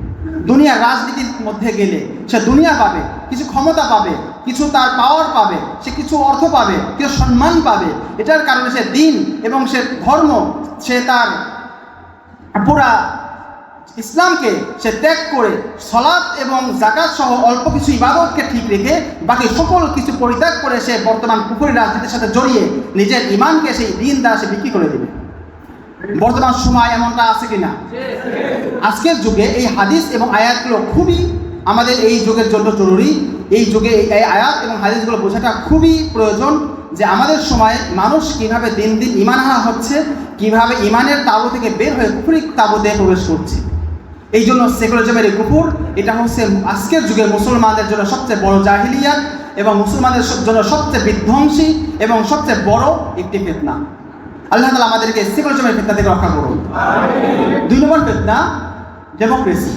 দুনিয়ার রাজনীতির মধ্যে গেলে সে দুনিয়া পাবে, কিছু ক্ষমতা পাবে, কিছু তার পাওয়ার পাবে, সে কিছু অর্থ পাবে, কিছু সম্মান পাবে। এটার কারণে সে দিন এবং সে ধর্ম, সে তার পুরা ইসলামকে সে ত্যাগ করে সালাত এবং যাকাত সহ অল্প কিছু ইবাদতকে ঠিক রেখে বাকি সকল কিছু পরিত্যাগ করে সে বর্তমান কুফরি রাজনীতির সাথে জড়িয়ে নিজের ঈমানকে সেই দিন দ্বারা সে বিক্রি করে দেবে। বর্তমান সময় এমনটা আছে কিনা? আজকের যুগে এই হাদিস এবং আয়াতগুলো খুবই আমাদের এই যুগের জন্য জরুরি। এই যুগে এই আয়াত এবং হাদিসগুলো বোঝাটা খুবই প্রয়োজন যে আমাদের সময় মানুষ কিভাবে দিন দিন ঈমান হারা হচ্ছে, কিভাবে ঈমানের তাবু থেকে বের হয়ে কুফরি তাবুতে প্রবেশ করছে। এই জন্য সেকুলারিজমের এই কুফর, এটা হচ্ছে আজকের যুগে মুসলমানদের জন্য সবচেয়ে বড় জাহিলিয়াত এবং মুসলমানদের জন্য সবচেয়ে বিধ্বংসী এবং সবচেয়ে বড় একটি ফিতনা। আল্লাহ তাআলা আমাদেরকে সেকুলারিজমের ফিতনা থেকে রক্ষা করুন। 2 নম্বর ফিতনা, ডেমোক্রেসি।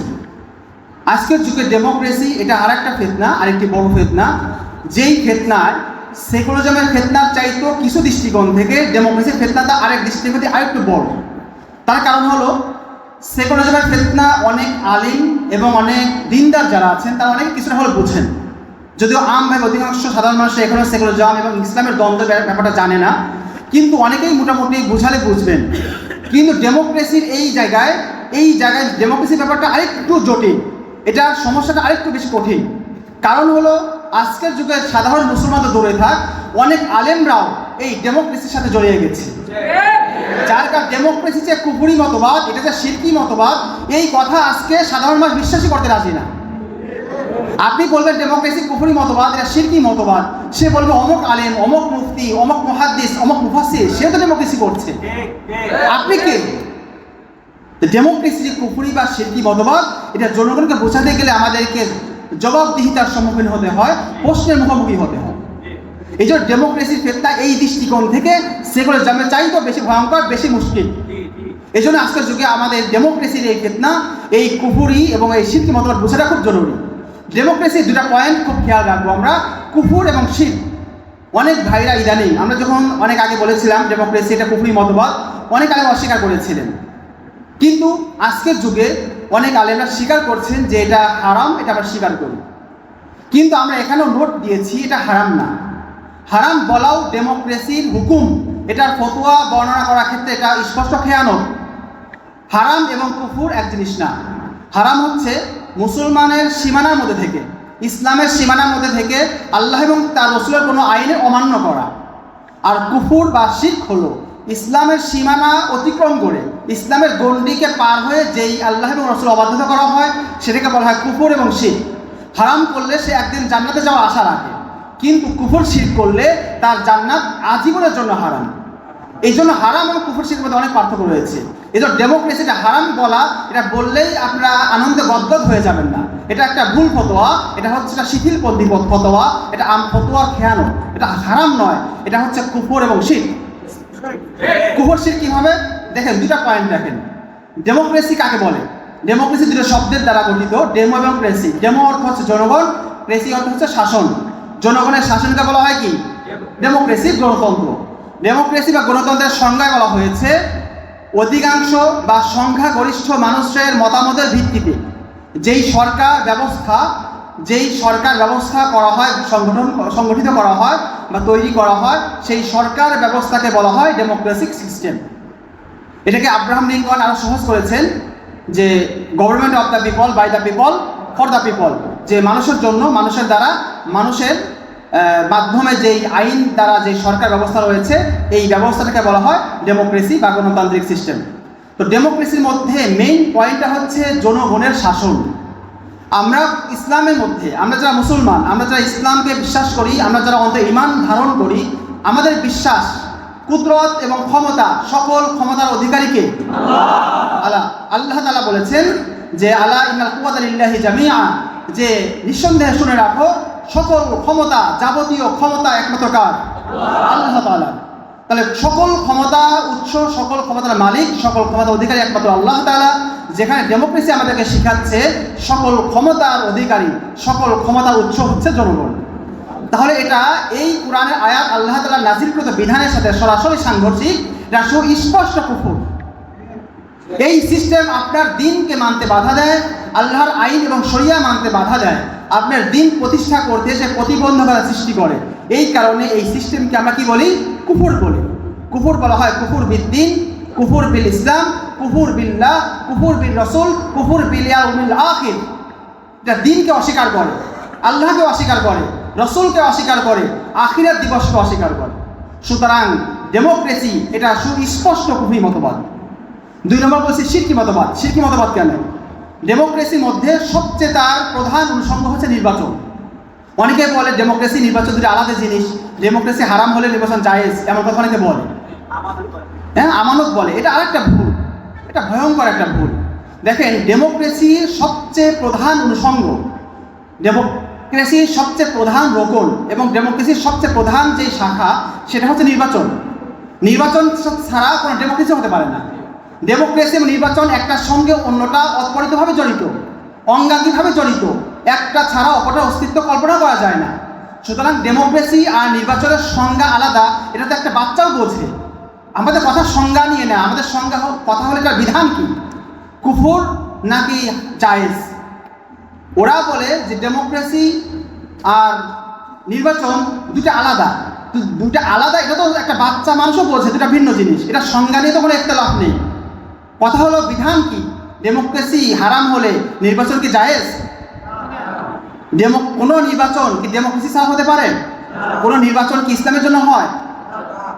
আজকের যুগে ডেমোক্রেসি এটা আর একটা ফিতনা, আরেকটি বড় ফিতনা, যেই ফিতনায় সেকুলারিজমের ফিতনার চাইতো কিছু দৃষ্টিকোণ থেকে ডেমোক্রেসির ফিতনাটা আরেক দৃষ্টিকোণ থেকে আরেকটু বড়। তার কারণ হলো সেকুলারিজমের ফিতনা অনেক আলিম এবং অনেক দিনদার যারা আছেন তারা অনেকে কিছুটা হলে বুঝেন, যদিও আমভাবে অধিকাংশ সাধারণ মানুষ এখনও সেকুলারিজম এবং ইসলামের দ্বন্দ্বের ব্যাপারটা জানে না, কিন্তু অনেকেই মোটামুটি বুঝালে বুঝবেন। কিন্তু ডেমোক্রেসির এই জায়গায় ডেমোক্রেসির ব্যাপারটা আরেকটু জটিল, এটার সমস্যাটা আরেকটু বেশি কঠিন। কারণ হলো আজকের যুগে সাধারণ মুসলমান তো দূরে থাক, অনেক আলেমরাও এই ডেমোক্রেসির সাথে জড়িয়ে গেছে। যার কারণ ডেমোক্রেসি যে কুফরি মতবাদ, এটা যে শিরকি মতবাদ, এই কথা আজকে সাধারণ মানুষ বিশ্বাসই করতে রাজি না। আপনি বলবেন ডেমোক্রেসি কুফরি মতবাদ, এটা শিরকি মতবাদ, সে বলবে অমুক আলেম, অমুক মুফতি, অমুক মুহাদ্দিস, অমুক মুফাসসির, সে তো ডেমোক্রেসি করছে। আপনি কে? ডেমোক্রেসি যে কুফরি বা শিরকি মতবাদ, এটা জনগণকে বোঝাতে গেলে আমাদেরকে জবাবদিহিতার সম্মুখীন হতে হয়, প্রশ্নের মুখোমুখি হতে হয়। এই জন্য ডেমোক্রেসির ফিতনা এই দৃষ্টিকোণ থেকে সেকুলারিজমের চাইতেও বেশি ভয়ঙ্কর, বেশি মুশকিল। এই জন্য আজকের যুগে আমাদের ডেমোক্রেসির এই ফিতনা, এই কুফরি এবং এই শিরকি মতবাদ বোঝাটা খুব জরুরি। ডেমোক্রেসির দুটা পয়েন্ট খুব খেয়াল রাখবো আমরা, কুফর এবং শিরক। অনেক ভাইরা ইদানিং, আমরা যখন অনেক আগে বলেছিলাম ডেমোক্রেসি এটা কুফরি মতবাদ, অনেক আলেম অস্বীকার করেছিলেন, কিন্তু আজকের যুগে অনেক আলেমরা স্বীকার করছেন যে এটা হারাম, এটা আমরা স্বীকার করি। কিন্তু আমরা এখানেও নোট দিয়েছি এটা হারাম না। হারাম বলাও ডেমোক্রেসির হুকুম, এটার ফতোয়া বর্ণনা করার ক্ষেত্রে এটা স্পষ্ট খেয়ানত। হারাম এবং কুফর এক জিনিস না। হারাম হচ্ছে মুসলমানের সীমানার মধ্যে থেকে, ইসলামের সীমানার মধ্যে থেকে আল্লাহ এবং তার রসুলের কোনো আইনে অমান্য করা। আর কুফর বা শিরক হলো ইসলামের সীমানা অতিক্রম করে, ইসলামের গণ্ডিকে পার হয়ে যেই আল্লাহ এবং রসুল অবাধ্যতা করা হয়, সেটাকে বলা হয় কুফর এবং শিরক। হারাম করলে সে একদিন জান্নাতে যাওয়ার আশা রাখে, কিন্তু কুফর শিরক করলে তার জান্নাত আজীবনের জন্য হারাম। এই জন্য হারাম এবং কুফর শিরকের মধ্যে অনেক পার্থক্য রয়েছে। এই জন্য ডেমোক্রেসিটা হারাম বলা, এটা বললেই আপনারা আনন্দে গদগদ হয়ে যাবেন না। এটা একটা ভুল ফতোয়া, এটা হচ্ছে একটা শিথিলপন্থী ফতোয়া, এটা ফতোয়ার খেয়ানো, এটা হারাম নয়, এটা হচ্ছে কুফর এবং শিরক। কুফর শিরক কিভাবে দেখেন, দুটা পয়েন্ট দেখেন। ডেমোক্রেসি কাকে বলে? ডেমোক্রেসি দুটো শব্দের দ্বারা গঠিত, ডেমো এবং ক্রেসি। ডেমো অর্থ হচ্ছে জনগণ, ক্রেসি অর্থ হচ্ছে শাসন। জনগণের শাসনকে বলা হয় কি? ডেমোক্রেসি, গণতন্ত্র। ডেমোক্রেসি বা গণতন্ত্রের সংজ্ঞায় বলা হয়েছে অধিকাংশ বা সংখ্যাগরিষ্ঠ মানুষের মতামতের ভিত্তিতে যেই সরকার ব্যবস্থা করা হয়, সংগঠিত করা হয় বা তৈরি করা হয়, সেই সরকার ব্যবস্থাকে বলা হয় ডেমোক্রেটিক সিস্টেম। এটাকে আব্রাহাম লিঙ্কন আরো সহজ করেছেন যে government of the people, by the people, for the people, যে মানুষের জন্য, মানুষের দ্বারা, মানুষের মাধ্যমে যেই আইন দ্বারা যে সরকার ব্যবস্থা রয়েছে, এই ব্যবস্থাটাকে বলা হয় ডেমোক্রেসি বা গণতান্ত্রিক সিস্টেম। তো ডেমোক্রেসির মধ্যে মেইন পয়েন্টটা হচ্ছে জনগণের শাসন। আমরা ইসলামের মধ্যে, আমরা যারা মুসলমান, আমরা যারা ইসলামকে বিশ্বাস করি, আমরা যারা অন্তরে ঈমান ধারণ করি, আমাদের বিশ্বাস কুদরত এবং ক্ষমতা, সকল ক্ষমতার অধিকারীকে আল্লাহ তাআলা বলেছেন যে আলা ইন্নাল কুওয়াতা লিল্লাহি জামিআ, যে নিঃসন্দেহে শুনে রাখো সকল ক্ষমতা, যাবতীয় ক্ষমতা একমাত্র কার? আল্লাহ তাআলা। তাহলে সকল ক্ষমতা উৎস, সকল ক্ষমতার মালিক, সকল ক্ষমতার অধিকারী একমাত্র আল্লাহ তাআলা। যেখানে ডেমোক্রেসি আমাদেরকে শিখাচ্ছে সকল ক্ষমতার অধিকারী, সকল ক্ষমতার উৎস হচ্ছে জনগণ। তাহলে এটা এই কোরআনের আয়াত আল্লাহ তাআলা নাযিলকৃত বিধানের সাথে সরাসরি সাংঘর্ষিক, এটা সুস্পষ্ট কুফর। এই সিস্টেম আপনার দিনকে মানতে বাধা দেয়, আল্লাহর আইন এবং শরিয়া মানতে বাধা দেয়, আপনার দিন প্রতিষ্ঠা করতে সে প্রতিবন্ধকতা সৃষ্টি করে। এই কারণে এই সিস্টেমকে আমরা কি বলি? কুফর বলি। কুফর বলা হয় কুফর বিদ্দিন, কুফর বিল ইসলাম, কুফর বিল্লাহ, কুফর বিল রসুল, কুফর বিল ইয়াউমিল আখির। এটা দিনকে অস্বীকার করে, আল্লাহকে অস্বীকার করে, রসুলকে অস্বীকার করে, আখিরাত দিবসকে অস্বীকার করে। সুতরাং ডেমোক্রেসি এটা সুস্পষ্ট কুফরি মতবাদ। 2 নম্বর বলছি শিরকি মতবাদ। শিরকি মতবাদ কেন? ডেমোক্রেসির মধ্যে সবচেয়ে তার প্রধান অনুষঙ্গ হচ্ছে নির্বাচন। অনেকে বলে ডেমোক্রেসি নির্বাচন দুটো আলাদা জিনিস, ডেমোক্রেসি হারাম হলে নির্বাচন জায়েজ, এমন কথা অনেকে বলে। হ্যাঁ, আমানত বলে। এটা আরেকটা ভুল, এটা ভয়ঙ্কর একটা ভুল। দেখেন, ডেমোক্রেসির সবচেয়ে প্রধান অনুষঙ্গ, ডেমোক্রেসির সবচেয়ে প্রধান রোকন এবং ডেমোক্রেসির সবচেয়ে প্রধান যে শাখা, সেটা হচ্ছে নির্বাচন। নির্বাচন ছাড়া কোনো ডেমোক্রেসি হতে পারে না। ডেমোক্রেসি এবং নির্বাচন একটার সঙ্গে অন্যটা অপরিতভাবে জড়িত, অঙ্গাঙ্গিভাবে জড়িত। একটা ছাড়া অপরটার অস্তিত্ব কল্পনা করা যায় না। সুতরাং ডেমোক্রেসি আর নির্বাচনের সংজ্ঞা আলাদা, এটা তো একটা বাচ্চাও বোঝে। আমাদের কথা সংজ্ঞা নিয়ে না, আমাদের সংজ্ঞা কথা হলে এটার বিধান কি, কুফর নাকি জায়েজ। ওরা বলে যে ডেমোক্রেসি আর নির্বাচন দুটো আলাদা, দুটো আলাদা, এটা তো একটা বাচ্চা মানুষও বোঝে, দুটা ভিন্ন জিনিস। এটা সংজ্ঞা নিয়ে তো কোনো একতলাফ নেই। কথা হলো বিধান কি, ডেমোক্রেসি হারাম হলে নির্বাচন কি জায়েজ? কোনো নির্বাচন কি ডেমোক্রেসি ছাড়া হতে পারে? কোনো নির্বাচন কি ইসলামের জন্য হয়?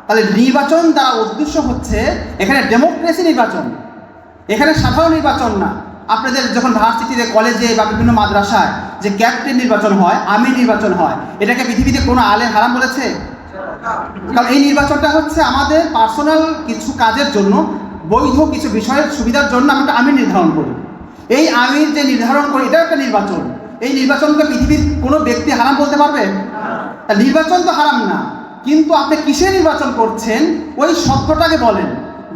তাহলে নির্বাচন দ্বারা উদ্দেশ্য হচ্ছে এখানে ডেমোক্রেসি নির্বাচন, এখানে সাধারণ নির্বাচন না। আপনাদের যখন ভার্সিটিতে, কলেজে বা বিভিন্ন মাদ্রাসায় যে ক্যাপ্টেন নির্বাচন হয়, আমির নির্বাচন হয়, এটাকে পৃথিবীতে কোনো আলেম হারাম বলেছে? কারণ এই নির্বাচনটা হচ্ছে আমাদের পার্সোনাল কিছু কাজের জন্য, বৈধ কিছু বিষয়ের সুবিধার জন্য আমরা একটা আমির নির্ধারণ করি। এই আমির যে নির্ধারণ করি, এটাও একটা নির্বাচন। এই নির্বাচনকে পৃথিবীর কোনো ব্যক্তি হারাম বলতে পারবে? নির্বাচন তো হারাম না, কিন্তু আপনি কিসে নির্বাচন করছেন ওই শব্দটাকে বলেন।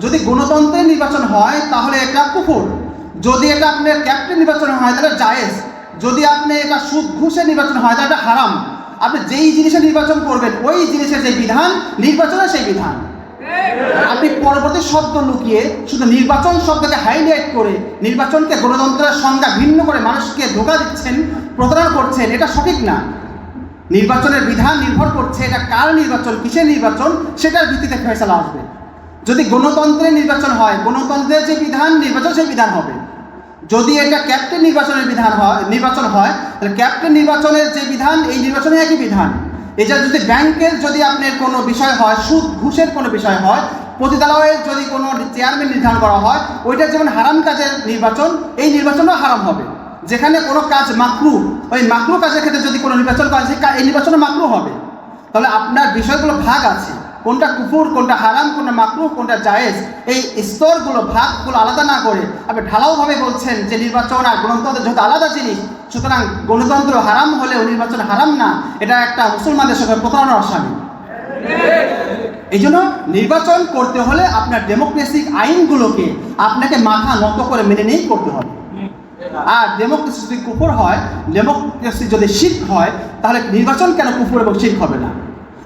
যদি গণতন্ত্রের নির্বাচন হয় তাহলে এটা কুফর, যদি এটা আপনার ক্যাপ্টেন নির্বাচন হয় তাহলে জায়েজ, যদি আপনি এটা সুদ ঘুষের নির্বাচন হয় তাহলে এটা হারাম। আপনি যেই জিনিসে নির্বাচন করবেন ওই জিনিসের যে বিধান, নির্বাচনের সেই বিধান। আপনি পরবর্তী শব্দ লুকিয়ে শুধু নির্বাচন শব্দকে হাইলাইট করে নির্বাচনকে গণতন্ত্রের সংজ্ঞা ভিন্ন করে মানুষকে ধোঁকা দিচ্ছেন, প্রতারণা করছেন, এটা সঠিক না। নির্বাচনের বিধান নির্ভর করছে এটা কার নির্বাচন, কিসের নির্বাচন, সেটার ভিত্তিতে ফয়সালা আসবে। যদি গণতন্ত্রের নির্বাচন হয়, গণতন্ত্রের যে বিধান, নির্বাচন সেই বিধান হবে। যদি এটা ক্যাপ্টেন নির্বাচনের নির্বাচন হয় তাহলে ক্যাপ্টেন নির্বাচনের যে বিধান, এই নির্বাচনে একই বিধান। এটা যদি ব্যাংকের যদি আপনার কোনো বিষয় হয়, সুদ ঘুষের কোনো বিষয় হয়, পতিতালয়ের যদি কোনো চেয়ারম্যান নির্ধারণ করা হয়, ওইটা যেমন হারাম কাজের নির্বাচন, এই নির্বাচনও হারাম হবে। যেখানে কোনো কাজ মাকরু, ওই মাকরু কাজের ক্ষেত্রে যদি কোনো নির্বাচন করা হয়, এই নির্বাচনও মাকরু হবে। তাহলে আপনার বিষয়গুলো ভাগ আছে, কোনটা কুফর, কোনটা হারাম, কোনটা মাকরু, কোনটা জায়েজ, এই স্তরগুলো ভাগগুলো আলাদা না করে আপনি ঢালাওভাবে বলছেন যে নির্বাচন আর গণতন্ত্র যেহেতু আলাদা জিনিস, সুতরাং গণতন্ত্র হারাম হলেও নির্বাচন হারাম না, এটা একটা মুসলমানদের সঙ্গে প্রতারণার আসামি। এই জন্য নির্বাচন করতে হলে আপনার ডেমোক্রেসিক আইনগুলোকে আপনাকে মাথা নত করে মেনে নিয়েই করতে হবে। আর ডেমোক্রেসি যদি কুফর হয়, ডেমোক্রেসি যদি শিরক হয়, তাহলে নির্বাচন কেন কুফর এবং শিরক হবে না?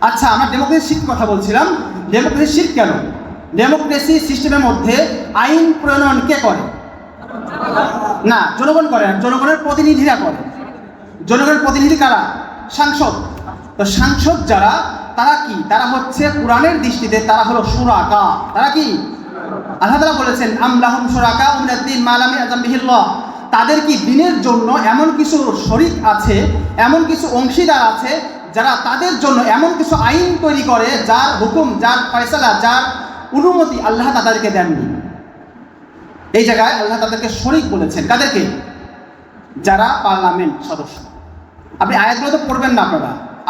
আচ্ছা, আমরা ডেমোক্রেসি শিরক কথা বলছিলাম, ডেমোক্রেসি শিরক কেন? ডেমোক্রেসি সিস্টেমের মধ্যে আইন প্রণয়ন কে করে? না, জনগণ করে না, জনগণের প্রতিনিধিরা করে। জনগণের প্রতিনিধি কারা? সাংসদ। তো সাংসদ যারা, তারা কি? তারা হচ্ছে কোরআনের দৃষ্টিতে তারা হলো শুরাকা। তারা কি? আল্লাহ তাআলা বলেছেন আমলাহুম শুরাকা মিনাদ-দীন মা লাম ইয়াযাম বিহিল্লাহ। তাদের কি দিনের জন্য এমন কিছু শরীক আছে, এমন কিছু অংশীদার আছে যারা তাদের জন্য এমন কিছু আইন তৈরি করে যার হুকুম, যার ফয়সালা, যার অনুমতি আল্লাহ তাদেরকে দেননি। এই জায়গায় আল্লাহ তাদেরকে শরীক বলেছেন। কাদেরকে? যারা পার্লামেন্ট সদস্য। আপনি আয়াতগুলো তো পড়বেন না,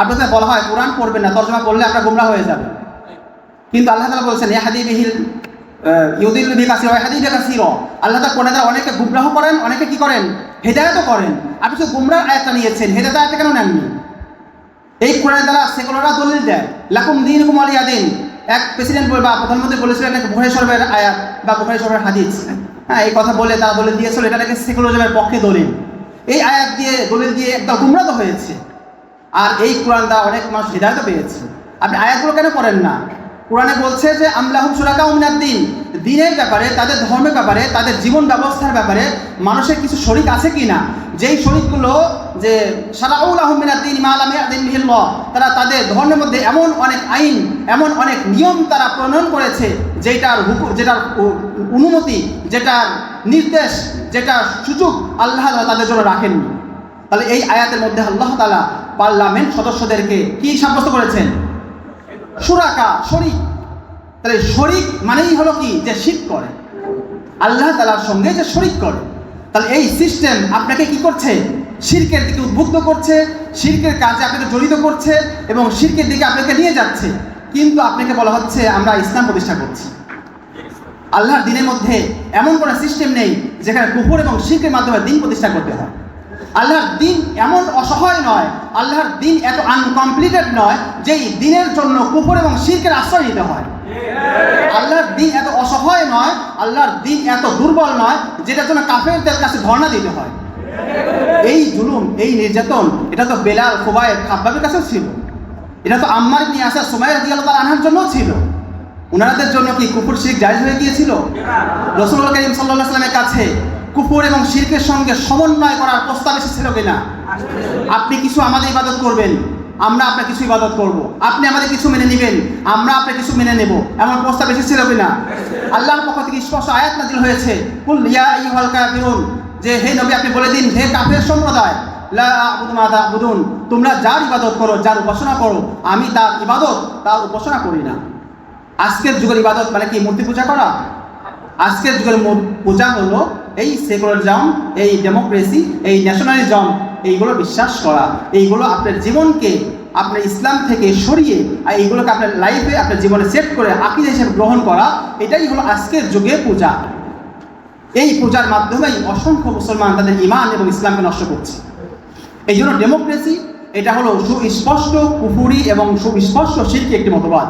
আপনাদের বলা হয় কোরআন পড়বেন না, তর্জমা করলে আপনারা গোমরাহ হয়ে যাবে। কিন্তু আল্লাহ তাআলা বলেছেন ইয়াহদি বিহিল ইউদিল বিহি কাসীরা ওয়া ইয়াহদি বিহি কাসীরা। আল্লাহ তাআলা কোরআনে অনেকে গুমরাহ করেন, অনেকে কি করেন? হেদায়েতও করেন। আপনি তো গুমরাহ আয়াতটা নিয়েছেন, হেদায়েত আয়াতটা কেন নেননি? এই কোরআনের দ্বারা সেকুলাররা দলিল দেয় লাকুম দীনুকুম ওয়ালিয়া দীন। এক প্রেসিডেন্ট বা প্রধানমন্ত্রী বলেছিলেন নাকি বুখারী শরীফের আয়াত বা বুখারী শরীফের হাদিস, হ্যাঁ, এই কথা বলে তারা দলিল দিয়েছিল এটা নাকি সেকুলারিজমের পক্ষে দলিল। এই আয়াত দিয়ে দলিল দিয়ে একদম গুমরাহ হয়েছে। আর এই কোরআন দ্বারা অনেক মানুষ হিদায়াত পেয়েছে। আপনি আয়াতগুলো কেন পড়েন না? কোরআনে বলছে যে আমলাহুম শুরাকা মিনাদ-দীন, দ্বীনের ব্যাপারে, তাদের ধর্মের ব্যাপারে, তাদের জীবন ব্যবস্থার ব্যাপারে মানুষের কিছু শরীক আছে কি না, যেই শরীকগুলো যে শারাউ লাহুম মিনাদ-দীন মা লাম ইয়াযিন বিহিল্লাহ, তারা তাদের ধর্মের মধ্যে এমন অনেক আইন, এমন অনেক নিয়ম তারা প্রণয়ন করেছে যেটার হুকুম, যেটার অনুমতি, যেটার নির্দেশ, যেটার সুযোগ আল্লাহ তাদের জন্য রাখেননি। তাহলে এই আয়াতের মধ্যে আল্লাহ তাআলা পার্লামেন্ট সদস্যদেরকে কি সাব্যস্ত করেছেন? শুরাকা, শরীক। তাহলে শরীক মানেই হলো কি? যে শিরক করে, আল্লাহ তাআলার সঙ্গে যে শরীক করে। তাহলে এই সিস্টেম আপনাকে কি করছে? শিরকের দিকে উদ্বুদ্ধ করছে, শিরকের কাজে আপনাকে জড়িত করছে এবং শিরকের দিকে আপনাকে নিয়ে যাচ্ছে। কিন্তু আপনাকে বলা হচ্ছে আমরা ইসলাম প্রতিষ্ঠা করছি। আল্লাহর দ্বীনের মধ্যে এমন কোনো সিস্টেম নেই যেখানে কুফর এবং শিরকের মাধ্যমে দ্বীন প্রতিষ্ঠা করতে হয়। আল্লাহর দ্বীন এমন অসহায় নয়, আল্লাহর দ্বীন এত আনকমপ্লিটেড নয় যেই দ্বীনের জন্য কুফর এবং শিরকের আশ্রয় নিতে হয়। আল্লাহর দ্বীন এত অসহায় নয়, আল্লাহর দ্বীন এত দুর্বল নয় যেটার জন্য কাফেরদের কাছে ধর্ণা দিতে হয়। এই জুলুম, এই নির্যাতন, এটা তো বেলাল, খুবাইব, খাব্বাবের কাছেও ছিল। এটা তো আম্মার ইবনে ইয়াসার, সুমাইয়া রাদিয়াল্লাহু তাআলা আনহার জন্যও ছিল। ওনাদের জন্য কি কুফর শিরক জায়েজ হয়ে গিয়েছিল? রাসূলুল্লাহ কারীম সাল্লাল্লাহু আলাইহি ওয়াসাল্লামের কাছে কুফর এবং শিরকের সঙ্গে সমন্বয় করার প্রস্তাব এসেছিল কিনা? আপনি কিছু আমাদের ইবাদত করবেন, আমরা আপনার কিছু ইবাদত করব। আপনি আমাদের কিছু মেনে নেবেন, আমরা আপনার কিছু মেনে নেব, এমন প্রস্তাব এসেছিল কিনা? আল্লাহর পক্ষ থেকে স্পষ্ট আয়াত নাযিল হয়েছে, কুল ইয়া আইয়ুহাল কাফিরুন, যে হে নবী আপনি বলে দিন, হে কাফের সম্প্রদায়, লা আ'বুদু মা তা'বুদুন, তোমরা যার ইবাদত করো, যার উপাসনা করো, আমি তার ইবাদত, তার উপাসনা করি না। আজকের যুগের ইবাদত মানে কি মূর্তি পূজা করা? আজকের যুগের পূজা হলো এই সেকুলারিজম, এই ডেমোক্রেসি, এই ন্যাশনালিজম, এইগুলো বিশ্বাস করা, এইগুলো আপনার জীবনকে আপনার ইসলাম থেকে সরিয়ে আর এইগুলোকে আপনার লাইফে আপনার জীবনে সেট করে আকীদা হিসেবে গ্রহণ করা, এটাই হলো আজকের যুগে পূজা। এই পূজার মাধ্যমেই অসংখ্য মুসলমান তাদের ঈমান এবং ইসলামকে নষ্ট করছে। এই জন্য ডেমোক্রেসি এটা হলো সুস্পষ্ট কুফরি এবং সুস্পষ্ট শিরকি একটি মতবাদ।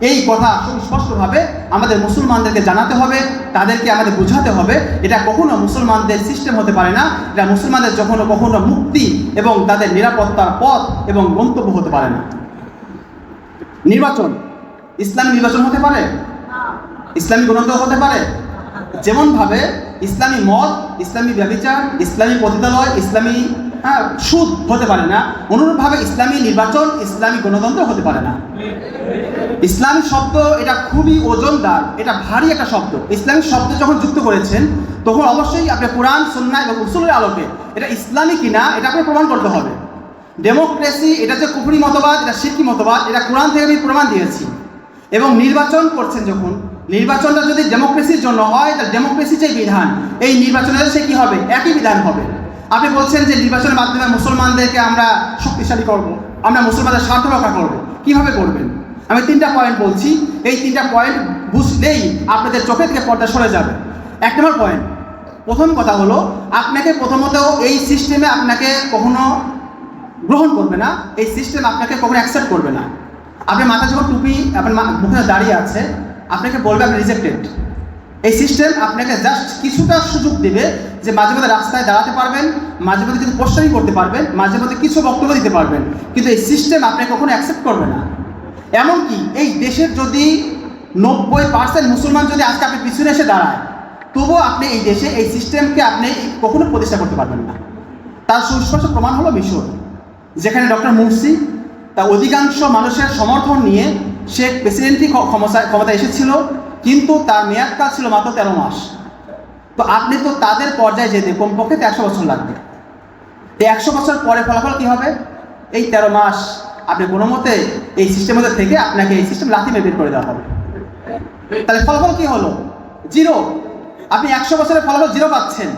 এই কথা সুস্পষ্টভাবে আমাদের মুসলমানদেরকে জানাতে হবে, তাদেরকে আমাদের বোঝাতে হবে। এটা কখনো মুসলমানদের সিস্টেম হতে পারে না, এটা মুসলমানদের কখনো মুক্তি এবং তাদের নিরাপত্তার পথ এবং গন্তব্য হতে পারে না। নির্বাচন, ইসলামী নির্বাচন হতে পারে, ইসলামী গণতন্ত্র হতে পারে। যেমনভাবে ইসলামী মদ, ইসলামী ব্যভিচার, ইসলামী পতিতালয়, ইসলামী সুদ হতে পারে না, অনুরূপভাবে ইসলামী নির্বাচন, ইসলামী গণতন্ত্র হতে পারে না। ইসলামী শব্দ এটা খুবই ওজনদার, এটা ভারী একটা শব্দ। ইসলামী শব্দ যখন যুক্ত করেছেন তখন অবশ্যই আপনি কোরআন, সুন্নাহ এবং উসুলের আলোকে এটা ইসলামী কিনা এটা আপনি প্রমাণ করতে হবে। ডেমোক্রেসি এটা যে কুফরি মতবাদ, এটা শিরকি মতবাদ, এটা কোরআন থেকে আমি প্রমাণ দিয়েছি। এবং নির্বাচন করছেন যখন, নির্বাচনটা যদি ডেমোক্রেসির জন্য হয়, তাহলে ডেমোক্রেসির যে বিধান, এই নির্বাচনের সে কী হবে? একই বিধান হবে। আপনি বলছেন যে নির্বাচনের মাধ্যমে মুসলমানদেরকে আমরা শক্তিশালী করব, আমরা মুসলমানদের স্বার্থ রক্ষা করব। কীভাবে করবেন? আমি 3টা পয়েন্ট বলছি, এই 3টা পয়েন্ট বুঝলেই আপনাদের চোখে থেকে পর্দা সরে যাবে। 1 নম্বর পয়েন্ট, প্রথম কথা হলো আপনাকে প্রথমত এই সিস্টেমে আপনাকে কখনো গ্রহণ করবে না, এই সিস্টেম আপনাকে কখনো অ্যাকসেপ্ট করবে না। আপনি মাথায় যখন টুপি আপনার মুখে দাঁড়িয়ে আছে, আপনাকে বলবে আপনি রিজেক্টেড। এই সিস্টেম আপনাকে জাস্ট কিছুটা সুযোগ দেবে যে মাঝে মধ্যে রাস্তায় দাঁড়াতে পারবেন, মাঝে মধ্যে কিছু পোস্টারিং করতে পারবেন, মাঝে মধ্যে কিছু বক্তব্য দিতে পারবেন, কিন্তু এই সিস্টেম আপনাকে কখনো অ্যাকসেপ্ট করবে না। এমনকি এই দেশের যদি 90% মুসলমান যদি আজকে আপনি পিছনে এসে দাঁড়ায়, তবুও আপনি এই দেশে এই সিস্টেমকে আপনি কখনো প্রতিষ্ঠা করতে পারবেন না। তার সুস্পষ্ট প্রমাণ হলো মিশর, যেখানে ডক্টর মুরসি তা অধিকাংশ মানুষের সমর্থন নিয়ে সে প্রেসিডেন্টই ক্ষমতা এসেছিল, কিন্তু তার মেয়াদকাল ছিল মাত্র 13 মাস। তো আপনি তো তাদের পর্যায়ে যেতে কমপক্ষে 100 বছর লাগবে। এই 100 বছর পরে ফলাফল কী হবে? এই 13 মাস আপনি কোনো মতে এই সিস্টেমের মধ্যে থেকে আপনাকে এই সিস্টেম লাথি মেরে বের করে দেওয়া হবে। তাহলে ফলাফল কী হলো? 0। আপনি 100 বছরের ফলাফল 0 পাচ্ছেন,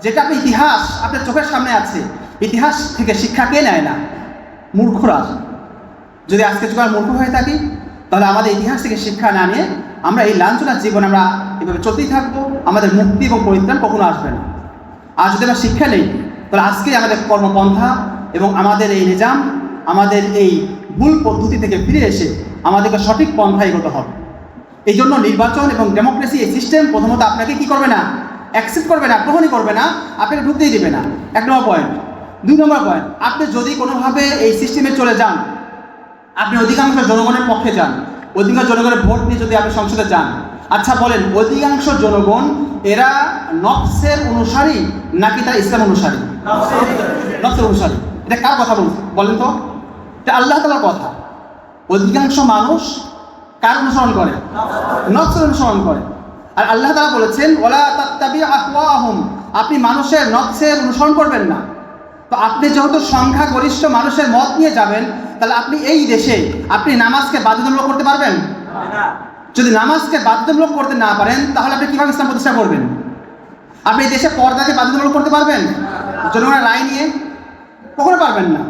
যেটা আপনি ইতিহাস আপনার চোখের সামনে আছে। ইতিহাস থেকে শিক্ষা কে নেয় না? মূর্খরা। যদি আজকে যুগ মূর্খ হয়ে থাকি, তাহলে আমাদের ইতিহাস থেকে শিক্ষা না নিয়ে আমরা এই লাঞ্ছনার জীবন আমরা এভাবে চলতেই থাকবো, আমাদের মুক্তি এবং পরিত্রাণ কখনো আসবে না। আর যদি আমরা শিক্ষা নেই, তাহলে আজকেই আমাদের কর্মপন্থা এবং আমাদের এই নিজাম, আমাদের এই ভুল পদ্ধতি থেকে ফিরে এসে আমাদেরকে সঠিক পন্থায় এগোতে হবে। এই জন্য নির্বাচন এবং ডেমোক্রেসি এই সিস্টেম প্রথমত আপনাকে কি করবে না? অ্যাকসেপ্ট করবে না, গ্রহণই করবে না, আপনাকে ঢুকতেই দেবে না। 1 নম্বর পয়েন্ট। 2 নম্বর পয়েন্ট, আপনি যদি কোনোভাবে এই সিস্টেমে চলে যান, আপনি অধিকাংশ জনগণের পক্ষে যান, অধিকাংশ জনগণের ভোট নিয়ে যদি আপনি সংসদে যান, আচ্ছা বলেন অধিকাংশ জনগণ এরা নফসের অনুসারী নাকি তারা ইসলাম অনুসারী? নফসের অনুসারী। এটা কার কথা বলেন তো? এটা আল্লাহ তাআলার কথা। অধিকাংশ মানুষ কার অনুসরণ করে? নফসের অনুসরণ করে। আর আল্লাহ তাআলা বলেছেন ওয়ালা তাত্তাবি আহওয়াহুম, আপনি মানুষের নফসের অনুসরণ করবেন না। তো আপনি যেহেতু সংখ্যাগরিষ্ঠ মানুষের মত নিয়ে যাবেন, তাহলে আপনি এই দেশে আপনি নামাজকে বাধ্যতামূলক করতে পারবেন না। যদি নামাজকে বাধ্যতামূলক করতে না পারেন, তাহলে আপনি কিভাবে ইসলাম প্রতিষ্ঠা করবেন? আপনি এই দেশে পর্দাকে বাধ্যতামূলক করতে পারবেন জনগণের রায় নিয়ে? কখনো পারবেন না।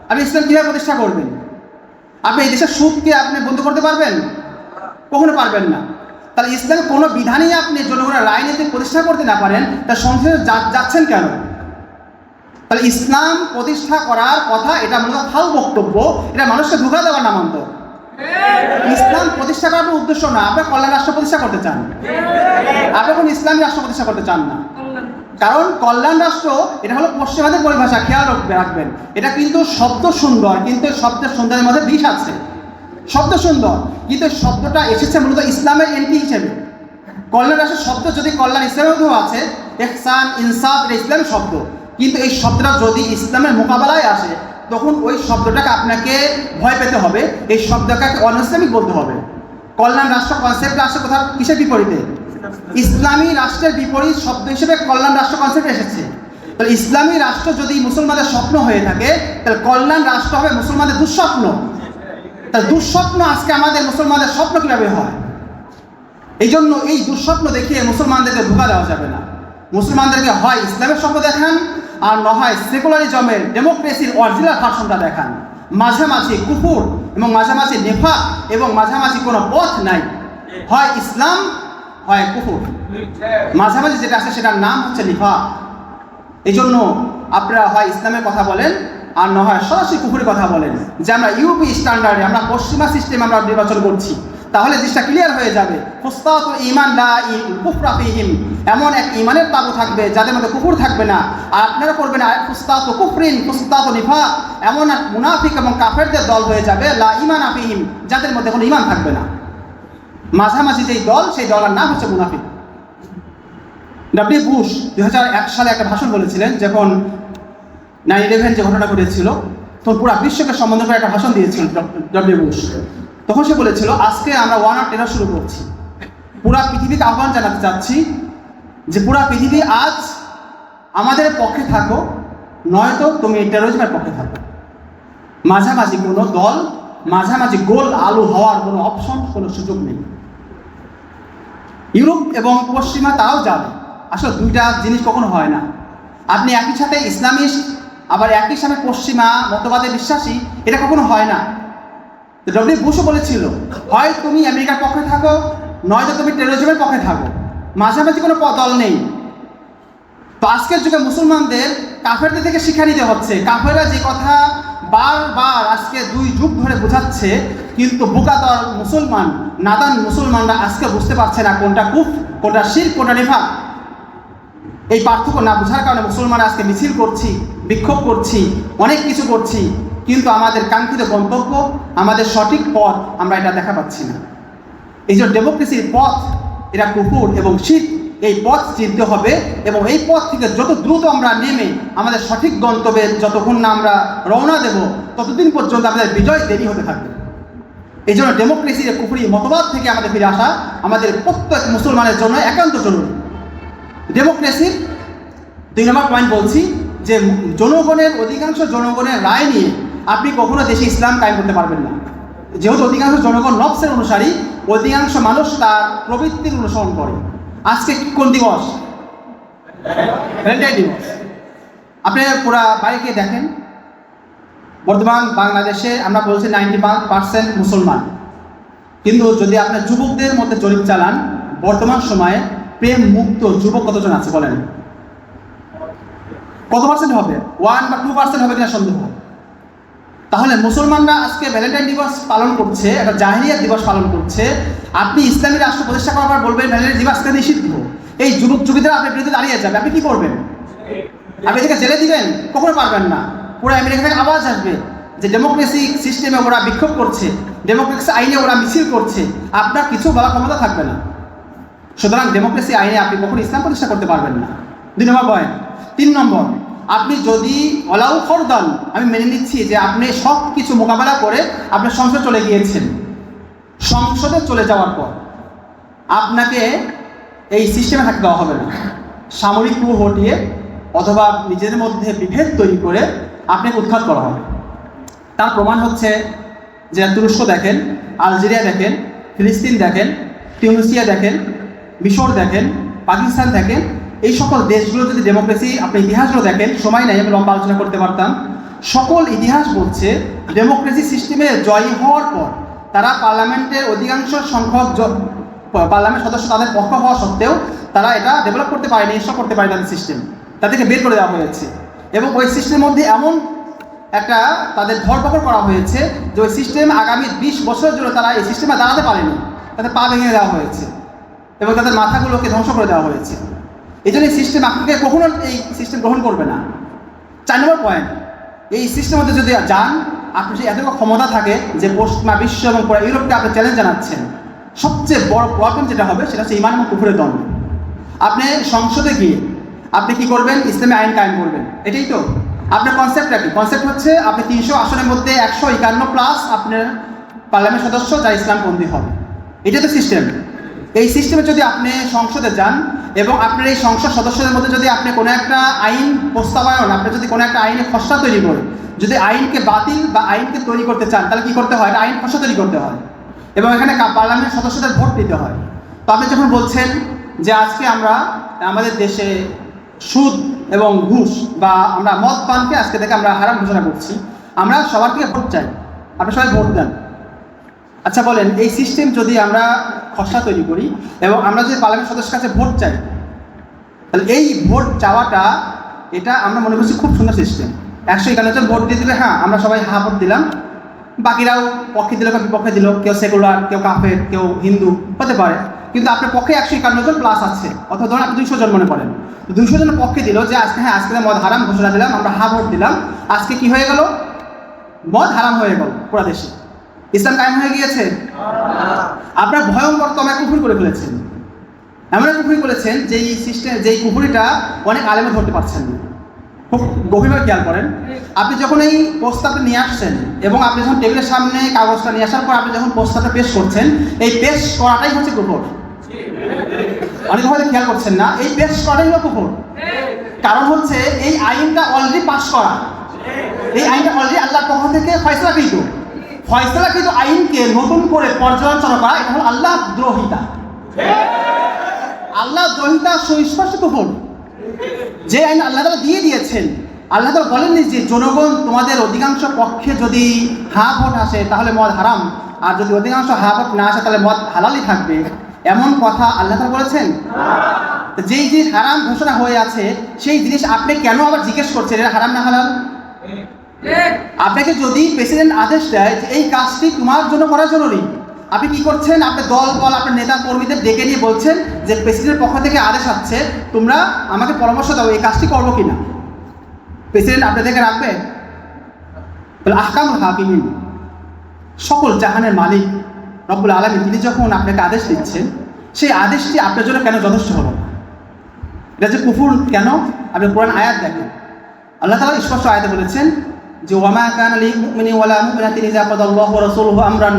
আপনি ইসলাম কীভাবে প্রতিষ্ঠা করবেন? আপনি এই দেশের সুদকে আপনি বন্ধ করতে পারবেন? কখনো পারবেন না। তাহলে ইসলামের কোনো বিধানই আপনি জনগণের রায় নিয়ে প্রতিষ্ঠা করতে না পারেন, তা সংসদে যাচ্ছেন কেন? তাহলে ইসলাম প্রতিষ্ঠা করার কথা এটা মূলত ফাল বক্তব্য, এটা মানুষকে ধোঁকা দেওয়ার নামান্তর। ইসলাম প্রতিষ্ঠা করার উদ্দেশ্য না, আপনি কল্যাণ রাষ্ট্র প্রতিষ্ঠা করতে চান, আপনি কোন ইসলামী রাষ্ট্র প্রতিষ্ঠা করতে চান না। কারণ কল্যাণ রাষ্ট্র এটা হলো পশ্চিমাদের পরিভাষা, খেয়াল রাখবেন। এটা কিন্তু শব্দ সুন্দর, কিন্তু শব্দের সুন্দরের মধ্যে বিষ আছে। শব্দ সুন্দর, কিন্তু শব্দটা এসেছে মূলত ইসলামের এন্টি হিসেবে। কল্যাণ রাষ্ট্রের শব্দ যদি কল্যাণ ইসলামের মধ্যেও আছে, ইহসান, ইনসাফ, এটা ইসলামের শব্দ, কিন্তু এই শব্দটা যদি ইসলামের মোকাবেলায় আসে তখন ওই শব্দটাকে আপনাকে ভয় পেতে হবে, এই শব্দটাকে অনইসলামিক বলতে হবে। কল্যাণ রাষ্ট্র কনসেপ্ট রাষ্ট্র কোথাও কিসের বিপরীতে? ইসলামী রাষ্ট্রের বিপরীত শব্দ হিসেবে কল্যাণ রাষ্ট্র কনসেপ্ট এসেছে। তাহলে ইসলামী রাষ্ট্র যদি মুসলমানদের স্বপ্ন হয়ে থাকে, তাহলে কল্যাণ রাষ্ট্র হবে মুসলমানদের দুঃস্বপ্ন। তাহলে দুঃস্বপ্ন আজকে আমাদের মুসলমানদের স্বপ্ন কিভাবে হয়? এই জন্য এই দুঃস্বপ্ন দেখিয়ে মুসলমানদেরকে ধোঁকা দেওয়া যাবে না। মুসলমানদেরকে হয় ইসলামের স্বপ্ন দেখান, আর না হয় সেকুলারিজমের ডেমোক্রেসির অরিজিনাল ভার্সনটা দেখান। মাঝামাঝি কুফর এবং মাঝামাঝি নেফাক এবং মাঝামাঝি কোনো পথ নাই, হয় ইসলাম হয় কুফর। মাঝামাঝি যেটা আছে সেটার নাম হচ্ছে নিফাক। এই জন্য আপনারা হয় ইসলামের কথা বলেন আর না হয় সরাসরি কুফরের কথা বলেন, যে আমরা ইউপি স্ট্যান্ডার্ডে, আমরা পশ্চিমা সিস্টেমে আমরা নির্বাচন করছি, তাহলে জিনিসটা ক্লিয়ার হয়ে যাবে। ফুস্তাতুল ঈমান লা কুফরা ফীহিম, এমন এক ঈমানের তাবু থাকবে যাদের মধ্যে কুফর থাকবে না। আর আপনারা করবেন ফুস্তাতু কুফরিন ফুস্তাতু নিফাক, এমন এক মুনাফিক এবং কাফেরদের দল হয়ে যাবে লা ঈমানা ফীহিম, যাদের মধ্যে কোনো ঈমান থাকবে না। মাঝামাঝি যেই দল, সেই দলের নাম হচ্ছে মুনাফিক। ডব্লিউ বুশ 2001 সালে একটা ভাষণ বলেছিলেন, যখন 9/11 যে ঘটনা ঘটেছিল, তখন পুরো বিশ্বকে সম্বোধন করে একটা ভাষণ দিয়েছিলেন ডব্লিউ বুশ। তখন সে বলেছিল, আজকে আমরা ওয়ার অন টেরর শুরু করছি। পুরা পৃথিবীকে আহ্বান জানাতে চাচ্ছি যে পুরা পৃথিবী আজ আমাদের পক্ষে থাকো, নয়তো তুমি টেরোরিজমের পক্ষে থাকো। মাঝামাঝি কোনো দল, মাঝামাঝি গোল আলু হওয়ার কোনো অপশন, কোনো সুযোগ নেই। ইউরোপ এবং পশ্চিমা তারাও যাবে, আসলে দুইটা জিনিস কখনো হয় না। আপনি একই সাথে ইসলামিস্ট আবার একই সাথে পশ্চিমা মতবাদে বিশ্বাসী, এটা কখনো হয় না। ডব্লিউ বুশও বলেছিল, হয় তুমি আমেরিকার পক্ষে থাকো, নয়তো তুমি টেরোরিজমের পক্ষে থাকো, মাঝামাঝি কোনো দল নেই। তো আজকের যুগে মুসলমানদের কাফেরদের থেকে শিক্ষা নিতে হচ্ছে। কাফেররা যে কথা বারবার আজকে 2 যুগ ধরে বোঝাচ্ছে, কিন্তু বোকাতর মুসলমান, নাদান মুসলমানরা আজকে বুঝতে পারছে না কোনটা কুফর, কোনটা শিরক, কোনটা নিফাক। এই পার্থক্য না বোঝার কারণে মুসলমানরা আজকে মিছিল করছি, বিক্ষোভ করছি, অনেক কিছু করছি, কিন্তু আমাদের কাঙ্ক্ষিত গন্তব্য, আমাদের সঠিক পথ আমরা এটা দেখা পাচ্ছি না। এই যে ডেমোক্রেসির পথ, এটা কুফর এবং শিরক, এই পথ চিনতে হবে এবং এই পথ থেকে যত দ্রুত আমরা নেমে আমাদের সঠিক গন্তব্যে যতক্ষণ না আমরা রওনা দেব, ততদিন পর্যন্ত আমাদের বিজয় দেরি হতে থাকবে। এই জন্য ডেমোক্রেসির কুফরি মতবাদ থেকে আমাদের ফিরে আসা আমাদের প্রত্যেক মুসলমানের জন্য একান্ত জরুরি। ডেমোক্রেসির 2 নম্বর পয়েন্ট বলছি, যে জনগণের, অধিকাংশ জনগণের রায় নিয়ে আপনি কখনো দেশে ইসলাম কায়েম করতে পারবেন না। যেহেতু অধিকাংশ জনগণ নফসের অনুসারী, অধিকাংশ মানুষ তার প্রবৃত্তির অনুসরণ করে। আজকে কোন দিবস? ভ্যালেন্টাইন দিবস। আপনি পুরা বাইরে দেখেন, বর্তমান বাংলাদেশে আমরা বলছি 91% মুসলমান, কিন্তু যদি আপনার যুবকদের মধ্যে জরিপ চালান, বর্তমান সময়ে প্রেম মুক্ত যুবক কতজন আছে বলেন? কত পার্সেন্ট হবে? 1 বা 2% হবে কিনা সন্দেহ। তাহলে মুসলমানরা আজকে ভ্যালেন্টাইন দিবস পালন করছে, একটা জাহেলিয়াত দিবস পালন করছে। আপনি ইসলামী রাষ্ট্র প্রতিষ্ঠা করার পর বলবেন ভ্যালেন্টাইন দিবসকে নিষিদ্ধ, এই যুবক যুবতীরা আপনার বিরুদ্ধে দাঁড়িয়ে যাবে, আপনি কি করবেন? আপনি এদিকে জেলে দিবেন? কখনো পারবেন না। পুরো আমেরিকা থেকে আওয়াজ আসবে যে ডেমোক্রেসি সিস্টেমে ওরা বিক্ষোভ করছে, ডেমোক্রেসি আইনে ওরা মিছিল করছে, আপনার কিছু বলার ক্ষমতা থাকবে না। সুতরাং ডেমোক্রেসি আইনে আপনি কখনো ইসলাম প্রতিষ্ঠা করতে পারবেন না। 2 নম্বর পয়েন্ট। 3 নম্বর, আপনি যদি ওয়ালাউ ফরদান, আমি মেনে নিচ্ছি যে আপনি সব কিছু মোকাবেলা করে আপনি সংসদে চলে গিয়েছেন, সংসদে চলে যাওয়ার পর আপনাকে এই সিস্টেমে থাকতে দেওয়া হবে না। সামরিক ক্রু হটিয়ে অথবা নিজেদের মধ্যে বিভেদ তৈরি করে আপনাকে উৎখাত করা হবে। তার প্রমাণ হচ্ছে যে তুরস্ক দেখেন, আলজেরিয়া দেখেন, ফিলিস্তিন দেখেন, টিউনিসিয়া দেখেন, মিশর দেখেন, পাকিস্তান দেখেন, এই সকল দেশগুলো যদি ডেমোক্রেসি আপনি ইতিহাসগুলো দেখেন, সময় নেই আমি লম্বা আলোচনা করতে পারতাম, সকল ইতিহাস বলছে ডেমোক্রেসি সিস্টেমে জয়ী হওয়ার পর তারা পার্লামেন্টের অধিকাংশ সংখ্যক পার্লামেন্ট সদস্য তাদের পক্ষ হওয়া সত্ত্বেও তারা এটা ডেভেলপ করতে পারেনি, ইনস্টল করতে পারে তাদের সিস্টেম, তাদেরকে বের করে দেওয়া হয়েছে। এবং ওই সিস্টেমের মধ্যে এমন একটা তাদের ধরপকড় করা হয়েছে যে ওই সিস্টেম আগামী 20 বছরের জন্য তারা এই সিস্টেমে দাঁড়াতে পারেনি, তাদের পা ভেঙে দেওয়া হয়েছে এবং তাদের মাথাগুলোকে ধ্বংস করে দেওয়া হয়েছে। এই জন্য এই সিস্টেম আপনাকে কখনো এই সিস্টেম গ্রহণ করবে না। 4 নম্বর পয়েন্ট, এই সিস্টেমের মধ্যে যদি যান, আপনার যে এতটুকু ক্ষমতা থাকে যে পশ্চিমা বিশ্ব এবং পুরো ইউরোপকে আপনি চ্যালেঞ্জ জানাচ্ছেন, সবচেয়ে বড় প্রবলেম যেটা হবে সেটা হচ্ছে ঈমান এবং কুফরের দ্বন্দ্ব। আপনি সংসদে গিয়ে আপনি কি করবেন? ইসলামী আইন কায়েম করবেন, এটাই তো আপনার কনসেপ্টটা। কি কনসেপ্ট? হচ্ছে আপনি 300 আসনের মধ্যে 151 প্লাস আপনার পার্লামেন্ট সদস্য যা ইসলামপন্থী হবে, এটাই তো সিস্টেম। এই সিস্টেমে যদি আপনি সংসদে যান এবং আপনার এই সংসদ সদস্যদের মধ্যে যদি আপনি কোনো একটা আইন প্রস্তাবায়ন, আপনি যদি কোনো একটা আইনের খসড়া তৈরি করেন, যদি আইনকে বাতিল বা আইনকে তৈরি করতে চান, তাহলে কী করতে হয়? আইন খসড়া তৈরি করতে হয় এবং এখানে পার্লামেন্ট সদস্যদের ভোট দিতে হয়। তো আপনি যখন বলছেন যে আজকে আমরা আমাদের দেশে সুদ এবং ঘুষ বা আমরা মদ পানকে আজকে থেকে আমরা হারাম ঘোষণা করছি, আমরা সবার থেকে ভোট চাই, আপনি সবাই ভোট দেন। আচ্ছা বলেন, এই সিস্টেম যদি আমরা খসড়া তৈরি করি এবং আমরা যদি পার্লামেন্ট সদস্যের কাছে ভোট চাই, তাহলে এই ভোট চাওয়াটা এটা আমরা মনে করছি খুব সুন্দর সিস্টেম। 151 জন ভোট দিয়ে দিলে, হ্যাঁ আমরা সবাই হা ভোট দিলাম, বাকিরাও পক্ষে দিল বা বিপক্ষে দিল, কেউ সেকুলার, কেউ কাফের, কেউ হিন্দু হতে পারে, কিন্তু আপনার পক্ষে 151 জন প্লাস আছে, অথবা ধরুন আপনি 200 জন মনে করেন, 200 জনের পক্ষে দিল যে আজকে হ্যাঁ আজকে মদ হারাম ঘোষণা দিলাম, আমরা হা ভোট দিলাম, আজকে কি হয়ে গেল? মদ হারাম হয়ে গেল পুরো দেশে, ইসলাম কায়েম হয়ে গিয়েছে। আপনার ভয়ঙ্কর তমায় কুফরি করে ফেলেছেন, এমন এক কুফরি করেছেন যে এই সিস্টেম, যেই কুফরিটা অনেক আলেমে ধরতে পারছেন না। খুব গভীরভাবে খেয়াল করেন, আপনি যখন এই প্রস্তাবটা নিয়ে আসছেন এবং আপনি যখন টেবিলের সামনে কাগজটা নিয়ে আসার পর আপনি যখন প্রস্তাবটা পেশ করছেন, এই পেশ করাটাই হচ্ছে কুফর। অনেক হয়তো খেয়াল করছেন না, এই পেশ করাটাই হলো কুফর। কারণ হচ্ছে এই আইনটা অলরেডি পাশ করা, এই আইনটা অলরেডি আল্লাহর পক্ষ থেকে ফয়সালাকৃত আইনকে নতুন করে পর্যালোচনা করা, এটা হলো আল্লাহ দ্রোহিতা। আল্লাহ দ্রোহিতা সুস্পষ্ট কুফর। যে আইন আল্লাহ তাআলা দিয়ে দিয়েছেন, আল্লাহ তাআলা বলেননি যে জনগণ তোমাদের অধিকাংশ পক্ষে যদি হা ভোট আসে তাহলে মদ হারাম, আর যদি অধিকাংশ হা ভোট না আসে তাহলে মদ হালালই থাকবে, এমন কথা আল্লাহ তাআলা বলেছেন? যেই জিনিস হারাম ঘোষণা হয়ে আছে সেই জিনিস আপনি কেন আবার জিজ্ঞেস করছেন এটা হারাম না হালাল? আপনাকে যদি প্রেসিডেন্ট আদেশ দেয় যে এই কাজটি তোমার জন্য করা জরুরি, আপনি কি করছেন? আপনি দল আপনার নেতা কর্মীদের ডেকে নিয়ে বলছেন যে প্রেসিডেন্টের পক্ষ থেকে আদেশ আসছে, তোমরা আমাকে পরামর্শ দাও এই কাজটি করবো কিনা। প্রেসিডেন্ট আপনাদেরকে রাখবে? আহকামুল হাকিমিন, সকল জাহানের মালিক রব্বুল আলামিন, তিনি যখন আপনাকে আদেশ দিচ্ছেন, সেই আদেশটি আপনার জন্য কেন যথেষ্ট হলো না? এটা যে কুফর কেন? আপনি কোরআন আয়াত দেখেন, আল্লাহ তাআলা স্পষ্ট আয়াতে বলেছেন যে ওয়ামা কানা লিল মুমিনি ওয়ালা মুমিনাতিন ইযা কাদাল্লাহু ওয়া রাসূলুহু আমরান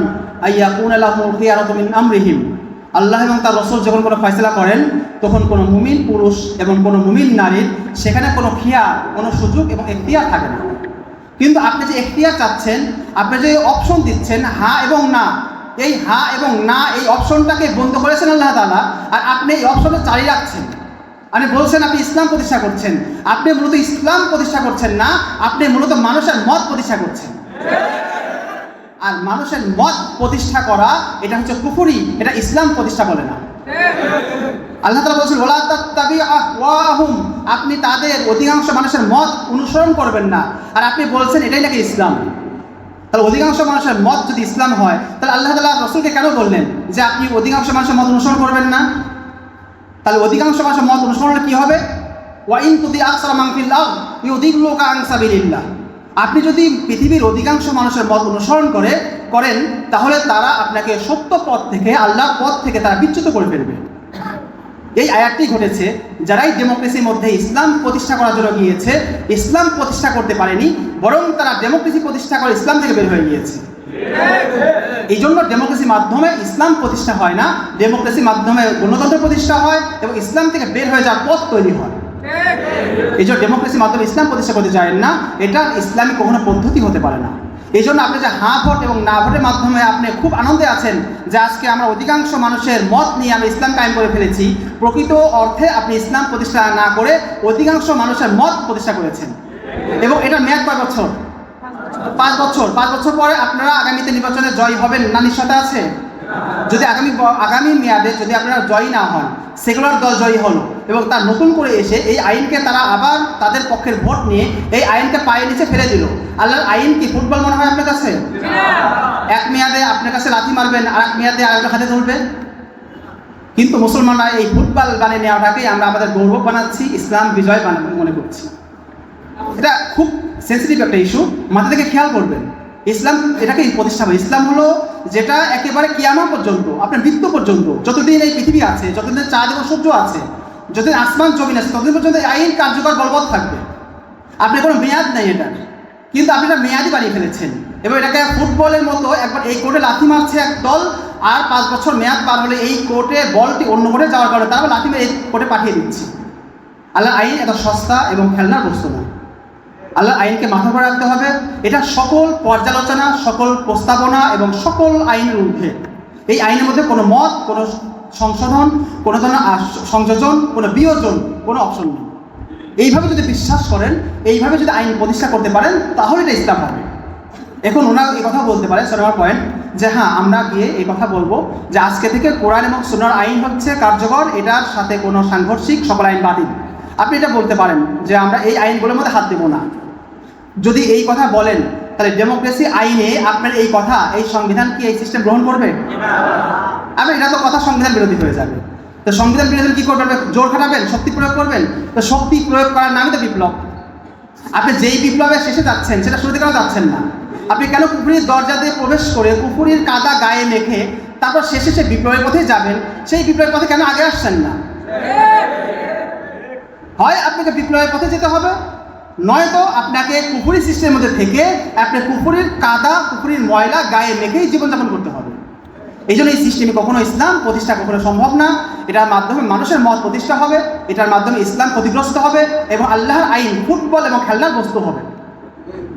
আইয়াকুনা লাহুমুল খিয়ারাতু মিন আমরিহিম। আল্লাহ এবং তার রাসূল যখন কোনো ফয়সালা করেন, তখন কোনো মুমিন পুরুষ এবং কোনো মুমিন নারীর সেখানে কোনো খিয়ার, কোনো সুযোগ এবং এখতিয়ার থাকে না। কিন্তু আপনি যে এখতিয়ার চাচ্ছেন, আপনি যে অপশন দিচ্ছেন হা এবং না, এই হা এবং না এই অপশনটাকে বন্ধ করেছেন আল্লাহ তাআলা, আর আপনি এই অপশনটা চালিয়ে রাখছেন। আপনি বলছেন আপনি ইসলাম প্রতিষ্ঠা করছেন, আপনি মূলত ইসলাম প্রতিষ্ঠা করছেন না, আপনি মূলত মানুষের মত প্রতিষ্ঠা করছেন। আর মানুষের মত প্রতিষ্ঠা করা এটা হচ্ছে কুফরি, এটা ইসলাম প্রতিষ্ঠা বলে না। আল্লাহ তাআলা বলেছেন ওয়ালা তাত্তাবি আহওয়াহুম, আপনি তাদের অধিকাংশ মানুষের মত অনুসরণ করবেন না, আর আপনি বলছেন এটাই নাকি ইসলাম। তাহলে অধিকাংশ মানুষের মত যদি ইসলাম হয়, তাহলে আল্লাহ তাআলা রাসূলকে কেন বললেন যে আপনি অধিকাংশ মানুষের মত অনুসরণ করবেন না? তাহলে অধিকাংশ মানুষের মত অনুসরণে কি হবে? ওয়া ইন তুতি আকসারা মান ফিল আরদ ইউদিল্লুকা আন সাবিলিল্লাহ, আপনি যদি পৃথিবীর অধিকাংশ মানুষের মত অনুসরণ করেন তাহলে তারা আপনাকে সত্য পথ থেকে, আল্লাহর পথ থেকে তারা বিচ্যুত করে ফেলবে। এই আয়াতটি ঘটেছে যারাই ডেমোক্রেসির মধ্যে ইসলাম প্রতিষ্ঠা করার জন্য গিয়েছে, ইসলাম প্রতিষ্ঠা করতে পারেনি, বরং তারা ডেমোক্রেসি প্রতিষ্ঠা করে ইসলাম থেকে বের হয়ে গিয়েছে। এই জন্য ডেমোক্রেসির মাধ্যমে ইসলাম প্রতিষ্ঠা হয় না, ডেমোক্রেসির মাধ্যমে গণতন্ত্র প্রতিষ্ঠা হয় এবং ইসলাম থেকে বের হয়ে যাওয়ার পথ তৈরি হয়। এই জন্য ডেমোক্রেসির মাধ্যমে ইসলাম প্রতিষ্ঠা করতে চান না, এটা ইসলামী কখনো পদ্ধতি হতে পারে না। এই জন্য আপনি যে হ্যাঁ ভোট এবং না ভোটের মাধ্যমে আপনি খুব আনন্দে আছেন যে আজকে আমরা অধিকাংশ মানুষের মত নিয়ে আমরা ইসলাম কায়েম করে ফেলেছি, প্রকৃত অর্থে আপনি ইসলাম প্রতিষ্ঠা না করে অধিকাংশ মানুষের মত প্রতিষ্ঠা করেছেন। এবং এটার মেয়াদ কয় বছর? 5 বছর। 5 বছর পরে আপনারা আগামীতে নির্বাচনে জয় হবেন না নিশ্চয়তা আছে? যদি আগামী মেয়াদে যদি আপনারা জয়ী না হন, সেকুলার দল জয়ী হলো এবং তার নতুন করে এসে এই আইনকে তারা আবার তাদের পক্ষের ভোট নিয়ে এই আইনকে পায়ের নিচে ফেলে দিল, আল্লাহর আইন কি ফুটবল মনে হয় আপনার কাছে? এক মেয়াদে আপনার কাছে লাথি মারবেন, আর এক মেয়াদে আরেকটা হাতে ধরবে। কিন্তু মুসলমানরা এই ফুটবল বানিয়ে নেওয়াটাকেই আমরা আমাদের গৌরব বানাচ্ছি, ইসলাম বিজয় মনে করছি। এটা খুব সেন্সিটিভ একটা ইস্যু, মাথা থেকে খেয়াল করবেন। ইসলাম এটাকে প্রতিষ্ঠা হবে। ইসলাম হলো যেটা একেবারে কিয়ামত পর্যন্ত, আপনার মৃত্যু পর্যন্ত, যতদিন এই পৃথিবী আছে, যতদিন চাঁদ এবং সূর্য আছে, যতদিন আসমান জমিন আছে, ততদিন পর্যন্ত এই আইন কার্যকর বলবৎ থাকবে। আপনি কোনো মেয়াদ নেই এটা, কিন্তু আপনি এটা মেয়াদই বানিয়ে ফেলেছেন এবং এটাকে ফুটবলের মতো একবার এই কোর্টে লাথি মারছে এক দল, আর 5 বছর মেয়াদ পার হলে এই কোর্টে বলটি অন্য কোর্টে যাওয়ার কারণে তারপর লাথি মেরে এই কোর্টে পাঠিয়ে দিচ্ছি। আল্লাহর আইন এত সস্তা এবং খেলনার বস্তু নয়। আল্লাহর আইনকে মাথা করে রাখতে হবে। এটা সকল পর্যালোচনা, সকল প্রস্তাবনা এবং সকল আইনের ঊর্ধ্বে। এই আইনের মধ্যে কোনো মত, কোনো সংশোধন, কোনো ধরনের সংযোজন, কোনো বিয়োজন, কোনো অপশন নেই। এইভাবে যদি বিশ্বাস করেন, এইভাবে যদি আইন প্রতিষ্ঠা করতে পারেন, তাহলে এটা ইসলাম হবে। এখন ওনারা এই কথা বলতে পারে, আমার পয়েন্ট যে হ্যাঁ, আমরা গিয়ে এই কথা বলবো যে আজকে থেকে কোরআন এবং সুন্নাহর আইন হচ্ছে কার্যকর, এটার সাথে কোনো সাংঘর্ষিক সকল আইন বাতিল। আপনি এটা বলতে পারেন যে আমরা এই আইনগুলোর মধ্যে হাত দেবো না। যদি এই কথা বলেন, তাহলে ডেমোক্রেসি আইনে আপনার এই কথা, এই সংবিধান কি এই সিস্টেম গ্রহণ করবে? আপনি এটা তো কথা সংবিধান বিরোধী হয়ে যাবে। তো সংবিধান বিরোধী কি করবেন? জোর খাটাবেন, শক্তি প্রয়োগ করবেন। তো শক্তি প্রয়োগ করার নামই তো বিপ্লব। আপনি যেই বিপ্লবের শেষে যাচ্ছেন, সেটা শুরুতে কেন যাচ্ছেন না? আপনি কেন কুফরির দরজা দিয়ে প্রবেশ করে কুফরির কাদা গায়ে মেখে তারপর শেষে সে বিপ্লবের পথে যাবেন? সেই বিপ্লবের পথে কেন আগে আসছেন না? হয় আপনাকে বিপ্লবের পথে যেতে হবে, নয়তো আপনাকে কুফরি সিস্টেমের মধ্যে থেকে আপনি কুফরির কাদা, কুফরির ময়লা গায়ে মেখেই জীবনযাপন করতে হবে। এই জন্য এই সিস্টেমে কখনো ইসলাম প্রতিষ্ঠা কখনো সম্ভব না। এটার মাধ্যমে মানুষের মত প্রতিষ্ঠা হবে, এটার মাধ্যমে ইসলাম ক্ষতিগ্রস্ত হবে এবং আল্লাহর আইন ফুটবল এবং খেলনার বস্তু হবে।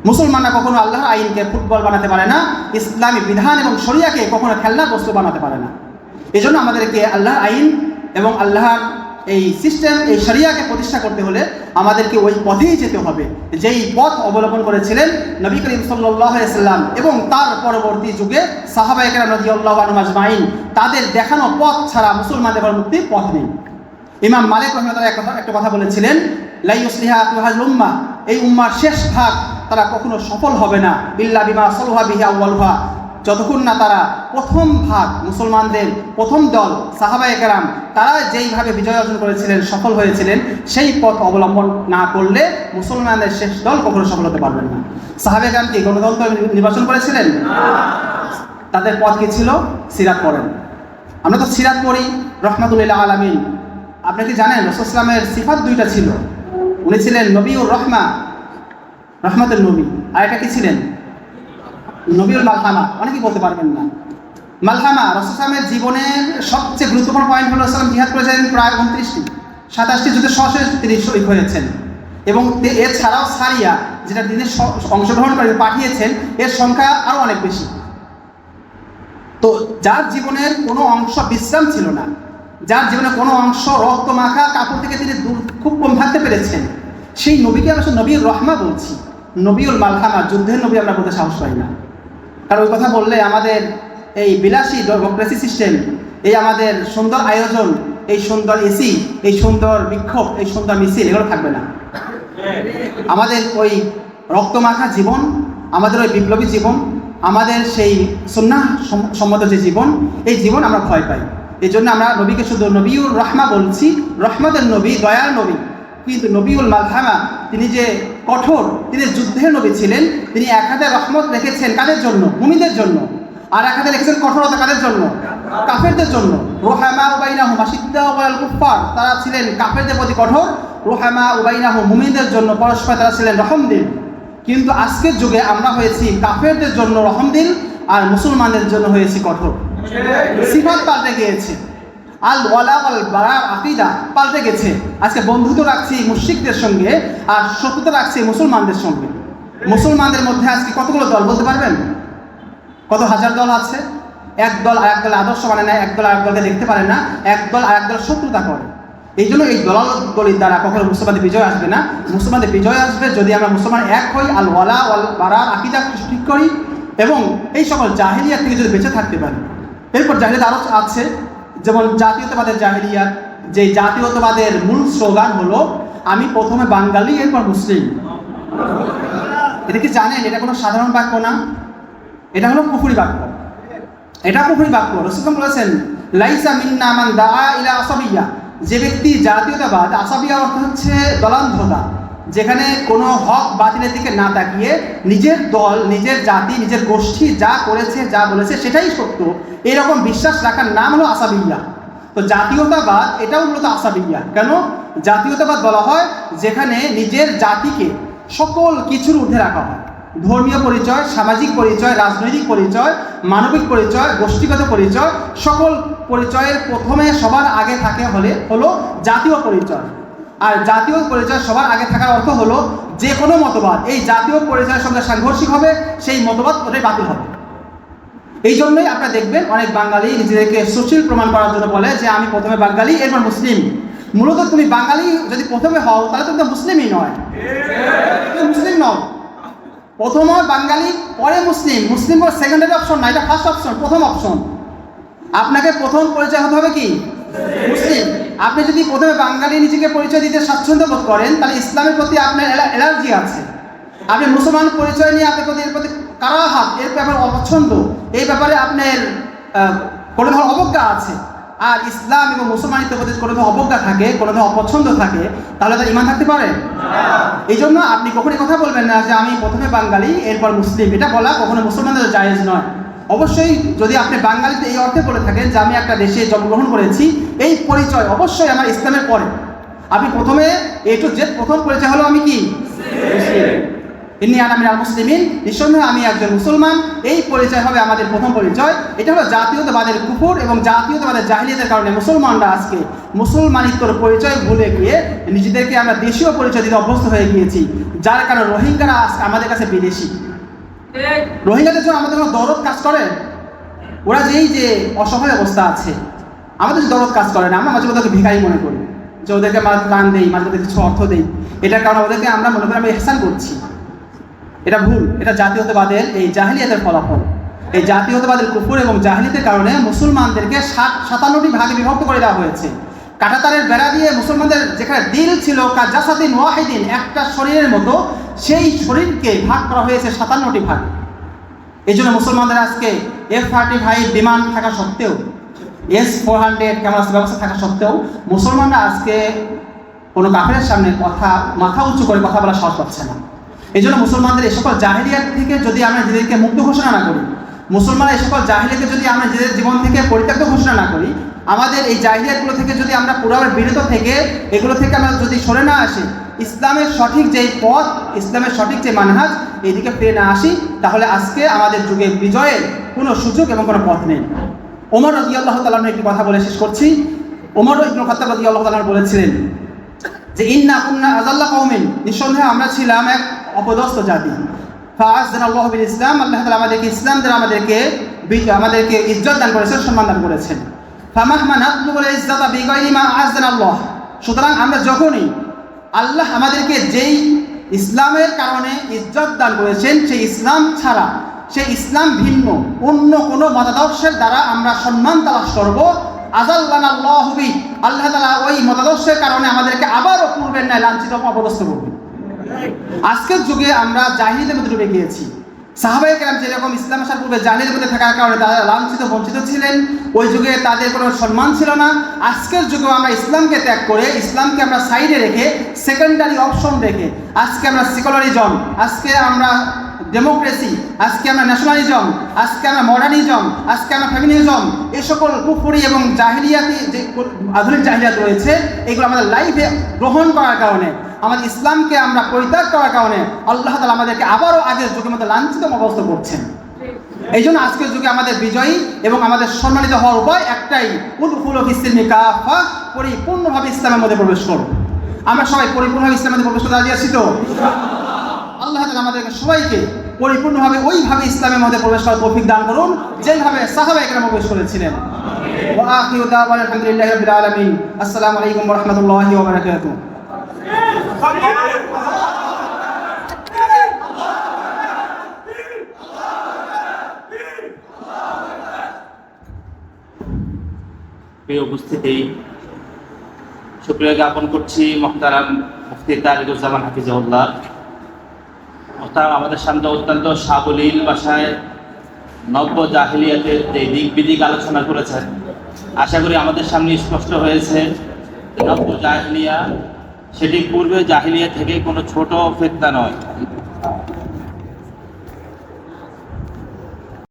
মুসলমানরা কখনো আল্লাহর আইনকে ফুটবল বানাতে পারে না, ইসলামী বিধান এবং শরিয়াকে কখনো খেলনার বস্তু বানাতে পারে না। এই জন্য আমাদেরকে আল্লাহর আইন এবং আল্লাহর এই সিস্টেম, এই শরিয়াকে প্রতিষ্ঠা করতে হলে আমাদেরকে ওই পথেই যেতে হবে, যেই পথ অবলম্বন করেছিলেন নবী করিম সাল্লাল্লাহু আলাইহি ওয়াসাল্লাম এবং তার পরবর্তী যুগে সাহাবায়ে কেরাম রাদিয়াল্লাহু আনহুম আজমাইন। তাদের দেখানো পথ ছাড়া মুসলমানদের মুক্তির পথ নেই। ইমাম মালিক রাহিমাহুল্লাহ একটা কথা বলেছিলেন, লা ইউসলিহা আখিরুল উম্মাহ, এই উম্মার শেষ ভাগ তারা কখনো সফল হবে না, ইল্লা বিমা সালহা বিহি আউয়ালুহা, যতক্ষণ না তারা প্রথম ভাগ, মুসলমানদের প্রথম দল সাহাবায়ে কেরাম তারা যেইভাবে বিজয় অর্জন করেছিলেন, সফল হয়েছিলেন, সেই পথ অবলম্বন না করলে মুসলমানদের শেষ দল কখনো সফল হতে পারবেন না। সাহাবায়ে কেরাম কি গণতন্ত্র নির্বাচন করেছিলেন? তাদের পথ কি ছিল? সিরাত পড়েন। আমরা তো সিরাত পড়ি, রহমাতুল্লিল আলামিন। আপনি কি জানেন রাসূল সাল্লাল্লাহু আলাইহি ওয়াসাল্লামের সিফাত 2টা ছিল? উনি ছিলেন নবীউর রহমা, রহমতের নবী, আর এটা কি ছিলেন? নবীউল মালহামা। অনেকেই বলতে পারবেন না। মালহামা রাসূল সাল্লাল্লাহু আলাইহি ওয়াসাল্লামের জীবনের সবচেয়ে গুরুত্বপূর্ণ পয়েন্ট হলো সাল্লাম জিহাদ করেছেন প্রায় 29টি, 27টি যুদ্ধে সরাসরি তিনি শহীদ হয়েছেন এবং এছাড়াও সারিয়া, যেটা তিনি অংশগ্রহণ করে পাঠিয়েছেন, এর সংখ্যা আরও অনেক বেশি। তো যার জীবনের কোনো অংশ বিশ্রাম ছিল না, যার জীবনে কোনো অংশ রক্ত মাখা কাপড় থেকে তিনি খুব কম থাকতে পেরেছেন, সেই নবীকে আমরা নবীর রহমা বলছি। নবীউল মালহামা, যুদ্ধের নবী আমরা বলতে সাহস পাই না, কারণ ওই কথা বললে আমাদের এই বিলাসী ডেমোক্রেসি সিস্টেম, এই আমাদের সুন্দর আয়োজন, এই সুন্দর এসি, এই সুন্দর বিক্ষোভ, এই সুন্দর মিছিল, এগুলো থাকবে না। আমাদের ওই রক্তমাখা জীবন, আমাদের ওই বিপ্লবী জীবন, আমাদের সেই সুন্নাহ সম্মত যে জীবন, এই জীবন আমরা ভয় পাই। এই জন্য আমরা নবীকে শুধু নবীউর রহমা বলছি, রহমতের নবী, দয়ার নবী। কিন্তু নবীউল মালহামা, তিনি যে কঠোর, তিনি যুদ্ধের নবী ছিলেন। তিনি এক হাতে রহমত রেখেছেন কাদের জন্য? মুমিনদের জন্য, আর এক হাতে রেখেছেন কঠোরতা কাদের জন্য? কাফেরদের জন্য। রুহামা উবাইনাহুম আশিদ্দাউ আলাল কুফফার, তারা ছিলেন কাফেরদের প্রতি কঠোর। রুহামা উবাইনাহুম, মুমিনদের জন্য পরস্পর তারা ছিলেন রহমদিল। কিন্তু আজকের যুগে আমরা হয়েছি কাফেরদের জন্য রহমদিল আর মুসলমানদের জন্য হয়েছি কঠোর। সিফাত পাল্টে গিয়েছে, আল ওয়ালা ওয়াল বারার আকীদা পাল্টে গেছে। আজকে বন্ধুত্ব রাখছি মুশরিকদের সঙ্গে আর শত্রুতা রাখছি মুসলমানদের সঙ্গে। মুসলমানদের মধ্যে আজকে কতগুলো দল বলতে পারবেন? কত হাজার দল আছে। এক দল আর এক দল আদর্শ মানে না, এক দল আর এক দলকে দেখতে পারে না, এক দল আর এক দল শত্রুতা করে। এই জন্য এই দলাদলির দ্বারা কখনো মুসলমানদের বিজয় আসবে না। মুসলমানদের বিজয় আসবে যদি আমরা মুসলমান এক হই, আল ওয়ালা ওয়াল বারার আকীদা ঠিক করি এবং এই সকল জাহেলিয়াত থেকে যদি বেঁচে থাকতে পারি। এরপর জাহিলিয়াত আরও আছে, যেমন জাতীয়তাবাদের জাহিলিয়াত। যে জাতীয়তাবাদের মূল স্লোগান হলো আমি প্রথমে বাঙালি এরপর মুসলিম। এটা কি জানেন এটা কোনো সাধারণ বাক্য না, এটা হলো কুফরি বাক্য। এটা কুফরি বাক্য। রাসূল বলেছেন লাইসা মিন্না মান দাআ ইলা আসাবিয়া, যে ব্যক্তি জাতীয়তাবাদ, আসাবিয়া অর্থ হচ্ছে দলান্ধতা, যেখানে কোনো হক বাতিলের দিকে না তাকিয়ে নিজের দল, নিজের জাতি, নিজের গোষ্ঠী যা করেছে যা বলেছে সেটাই সত্য, এরকম বিশ্বাস রাখার নাম হলো আসাবিয়া। তো জাতীয়তাবাদ এটাও মূলত আসাবিয়া। কেন জাতীয়তাবাদ বলা হয়? যেখানে নিজের জাতিকে সকল কিছুর ঊর্ধ্বে রাখা হয়। ধর্মীয় পরিচয়, সামাজিক পরিচয়, রাজনৈতিক পরিচয়, মানবিক পরিচয়, গোষ্ঠীগত পরিচয়, সকল পরিচয়ের প্রথমে সবার আগে থাকে হলো জাতীয় পরিচয়। আর জাতীয় পরিচয় সবার আগে থাকার অর্থ হলো যে কোনো মতবাদ এই জাতীয় পরিচয়ের সঙ্গে সাংঘর্ষিক হবে, সেই মতবাদ ওটাই বাতিল হবে। এই জন্যই আপনারা দেখবেন অনেক বাঙালি নিজেদেরকে সুশীল প্রমাণ করার জন্য বলে যে আমি প্রথমে বাঙালি এরপর মুসলিম। মূলত তুমি বাঙালি যদি প্রথমে হও তাহলে তুমি তো মুসলিমই নয়, তুমি মুসলিম নও। প্রথম বাঙালি পরে মুসলিম, মুসলিম পর সেকেন্ডারি অপশন না, এটা ফার্স্ট অপশন, প্রথম অপশন। আপনাকে প্রথম পরিচয় হতে হবে কি? মুসলিম। আপনি যদি প্রথমে বাঙালি নিজেকে পরিচয় দিতে স্বাচ্ছন্দ্য বোধ করেন তাহলে ইসলামের প্রতি আপনার অ্যালার্জি আছে। আপনি মুসলমান পরিচয় নিয়ে আপনার প্রতি এর প্রতি কারাহাত, এর ব্যাপারে অপছন্দ, এই ব্যাপারে আপনার কোনো ধরনের অবজ্ঞা আছে। আর ইসলাম এবং মুসলমানিত্বের প্রতি কোনো ধরনের অবজ্ঞা থাকে, কোনো ধরনের অপছন্দ থাকে, তাহলে তার ঈমান থাকতে পারে? এই জন্য আপনি কখনই কথা বলবেন না যে আমি প্রথমে বাঙালি এরপর মুসলিম। এটা বলা কখনো মুসলমানদের জায়েজ নয়। অবশ্যই যদি আপনি বাঙালিতে এই অর্থে বলে থাকেন যে আমি একটা দেশে জন্মগ্রহণ করেছি, এই পরিচয় অবশ্যই আমার ইসলামের পরে। আপনি প্রথমে এ টু জেড প্রথম পরিচয় হলো আমি কি? মুসলিম। ইন্নী আনা মিনাল মুসলিমিন, নিঃসন্দেহে আমি একজন মুসলমান, এই পরিচয় হবে আমাদের প্রথম পরিচয়। এটা হলো জাতীয়তাবাদের কুফর এবং জাতীয়তাবাদের জাহিলিয়াতের কারণে মুসলমানরা আজকে মুসলমানিত্বর পরিচয় ভুলে গিয়ে নিজেদেরকে আমরা দেশীয় পরিচয় দিতে অভ্যস্ত হয়ে গিয়েছি, যার কারণে রোহিঙ্গারা আজকে আমাদের কাছে বিদেশি। রোহিঙ্গাদের জন্য আমাদের কোনো দরদ কাজ করে? ওরা যে অসহায় অবস্থা আছে, আমাদের দরদ কাজ করে না। আমরা মাঝে মধ্যে ভিখারি মনে করি, যে ওদেরকে আমরা দান দেই, মাঝে মধ্যে কিছু অর্থ দেই, এটার কারণে ওদেরকে আমরা মনে করি আমরা ইহসান করছি। এটা ভুল। এটা জাতীয়তাবাদের এই জাহিলিয়াতের ফলাফল। এই জাতীয়তাবাদের কুফর এবং জাহিলিয়াতের কারণে মুসলমানদেরকে 57টি ভাগে বিভক্ত করে দেওয়া হয়েছে। কাঁটাতারের বেড়া দিয়ে মুসলমানদের যেখানে দিল ছিল কাজাসাদিন ওয়াহিদিন, একটা শরীরের মতো, সেই শরীরকে ভাগ করা হয়েছে 57টি ভাগ। এই জন্য মুসলমানদের আজকে F-35 বিমান থাকা সত্ত্বেও, S-400 ক্যামেরা ব্যবস্থা থাকা সত্ত্বেও মুসলমানরা আজকে কোনো কাফেরের সামনে মাথা উঁচু করে কথা বলা সাহস পাচ্ছে না। এই জন্য মুসলমানদের এই সকল জাহিলিয়াত থেকে যদি আমরা নিজেদেরকে মুক্ত ঘোষণা না করি, মুসলমানরা এই সকল জাহিলিয়াতকে যদি আমরা নিজেদের জীবন থেকে পরিত্যক্ত ঘোষণা না করি, আমাদের এই জাহিলিয়াতগুলো থেকে যদি আমরা পুরোপুরি বিরত থেকে এগুলো থেকে আমরা যদি সরে না আসি, ইসলামের সঠিক যেই পথ, ইসলামের সঠিক যে মানহাজ, এইদিকে ফিরে না আসি, তাহলে আজকে আমাদের যুগে বিজয়ের কোনো সুযোগ এবং কোনো পথ নেই। ওমর রাদিয়াল্লাহু তাআলা একটি কথা বলে শেষ করছি। ওমর ইবনে খাত্তাব রাদিয়াল্লাহু তাআলা বলেছিলেন যে ইন্না কুন্না আযাল্লা কওমিন, নিঃসন্দেহে আমরা ছিলাম এক অপদস্থ জাতি। ফাআযযানাল্লাহু বিল ইসলাম, আল্লাহ তাআলা আমাদেরকে ইসলাম দ্বারা আমাদেরকে ইজ্জত দান করেছেন, সম্মান দান করেছেন। ফামাহমা নাতলুবুল ইজ্জাতা বিগাইরি মা আযযানাল্লাহ, সুতরাং আমরা যখনই আল্লাহ আমাদেরকে যেই ইসলামের কারণে ইজ্জত দান করেছেন, সেই ইসলাম ছাড়া, সেই ইসলাম ভিন্ন অন্য কোনো মতাদর্শের দ্বারা আমরা সম্মান তালাশ করব, আযাল্লানাল্লাহু বি, আল্লাহ তাআলা ওই মতাদর্শের কারণে আমাদেরকে আবারও পূর্বের ন্যায় লাঞ্ছিত অপদস্থ করবেন। আজকের যুগে আমরা জাহিলিয়াতের মধ্যে ডুবে গিয়েছি। সাহাবায়ে কেরাম যেরকম ইসলাম আসার পূর্বে জাহিলিয়াতের মধ্যে থাকার কারণে তারা লাঞ্ছিত বঞ্চিত ছিলেন, ওই যুগে তাদের কোনো সম্মান ছিল না। আজকের যুগেও আমরা ইসলামকে ত্যাগ করে, ইসলামকে আমরা সাইডে রেখে, সেকেন্ডারি অপশন রেখে, আজকে আমরা সেকুলারিজম, আজকে আমরা ডেমোক্রেসি, আজকে আমরা ন্যাশনালিজম, আজকে আমরা মডার্নিজম, আজকে আমরা ফেমিনিজম, এই সকল কুফরি এবং জাহিলিয়াতি যে আধুনিক জাহিলিয়াত রয়েছে, এগুলো আমাদের লাইফে গ্রহণ করার কারণে, আমাদের ইসলামকে আমরা পরিত্যাগ করার কারণে আল্লাহ তাআলা আমাদেরকে আবারও আগের যুগের মধ্যে লাঞ্ছিত অবস্থা করছেন। এই জন্য আজকের যুগে আমাদের বিজয়ী এবং আমাদের সম্মানিত হওয়ার উপায় একটাই, উদখুলু ফিস-সিলমি কাফা, পরিপূর্ণভাবে ইসলামের মধ্যে প্রবেশ করো। আমরা সবাই পরিপূর্ণভাবে ইসলামের মধ্যে প্রবেশ করতে রাজি আছি তো? আল্লাহ তাআলা আমাদেরকে সবাইকে পরিপূর্ণভাবে ওইভাবে ইসলামের মধ্যে প্রবেশ করার তৌফিক দান করুন যেভাবে সাহাবায়ে কেরাম প্রবেশ করেছিলেন। ওয়া আখিরু দাওয়ানা আলহামদুলিল্লাহি রাব্বিল আলামিন। আসসালামু আলাইকুম ওয়া রাহমাতুল্লাহি ওয়া বারাকাতুহু। প্রিয় উপস্থিতি, শুকরিয়া জ্ঞাপন করছি মোহতারাম মুফতি তারিকুজ্জামান হাফিজাহুল্লাহ। মোহতারাম আমাদের সামনে অত্যন্ত সাবলীল ভাষায় নব্য জাহিলিয়াতের যে দিক বিদিক আলোচনা করেছেন। আশা করি আমাদের সামনে স্পষ্ট হয়েছে যে নব্য জাহিলিয়া সেটি পূর্বে জাহিলিয়া থেকে কোনো ছোট ফিতনা নয়,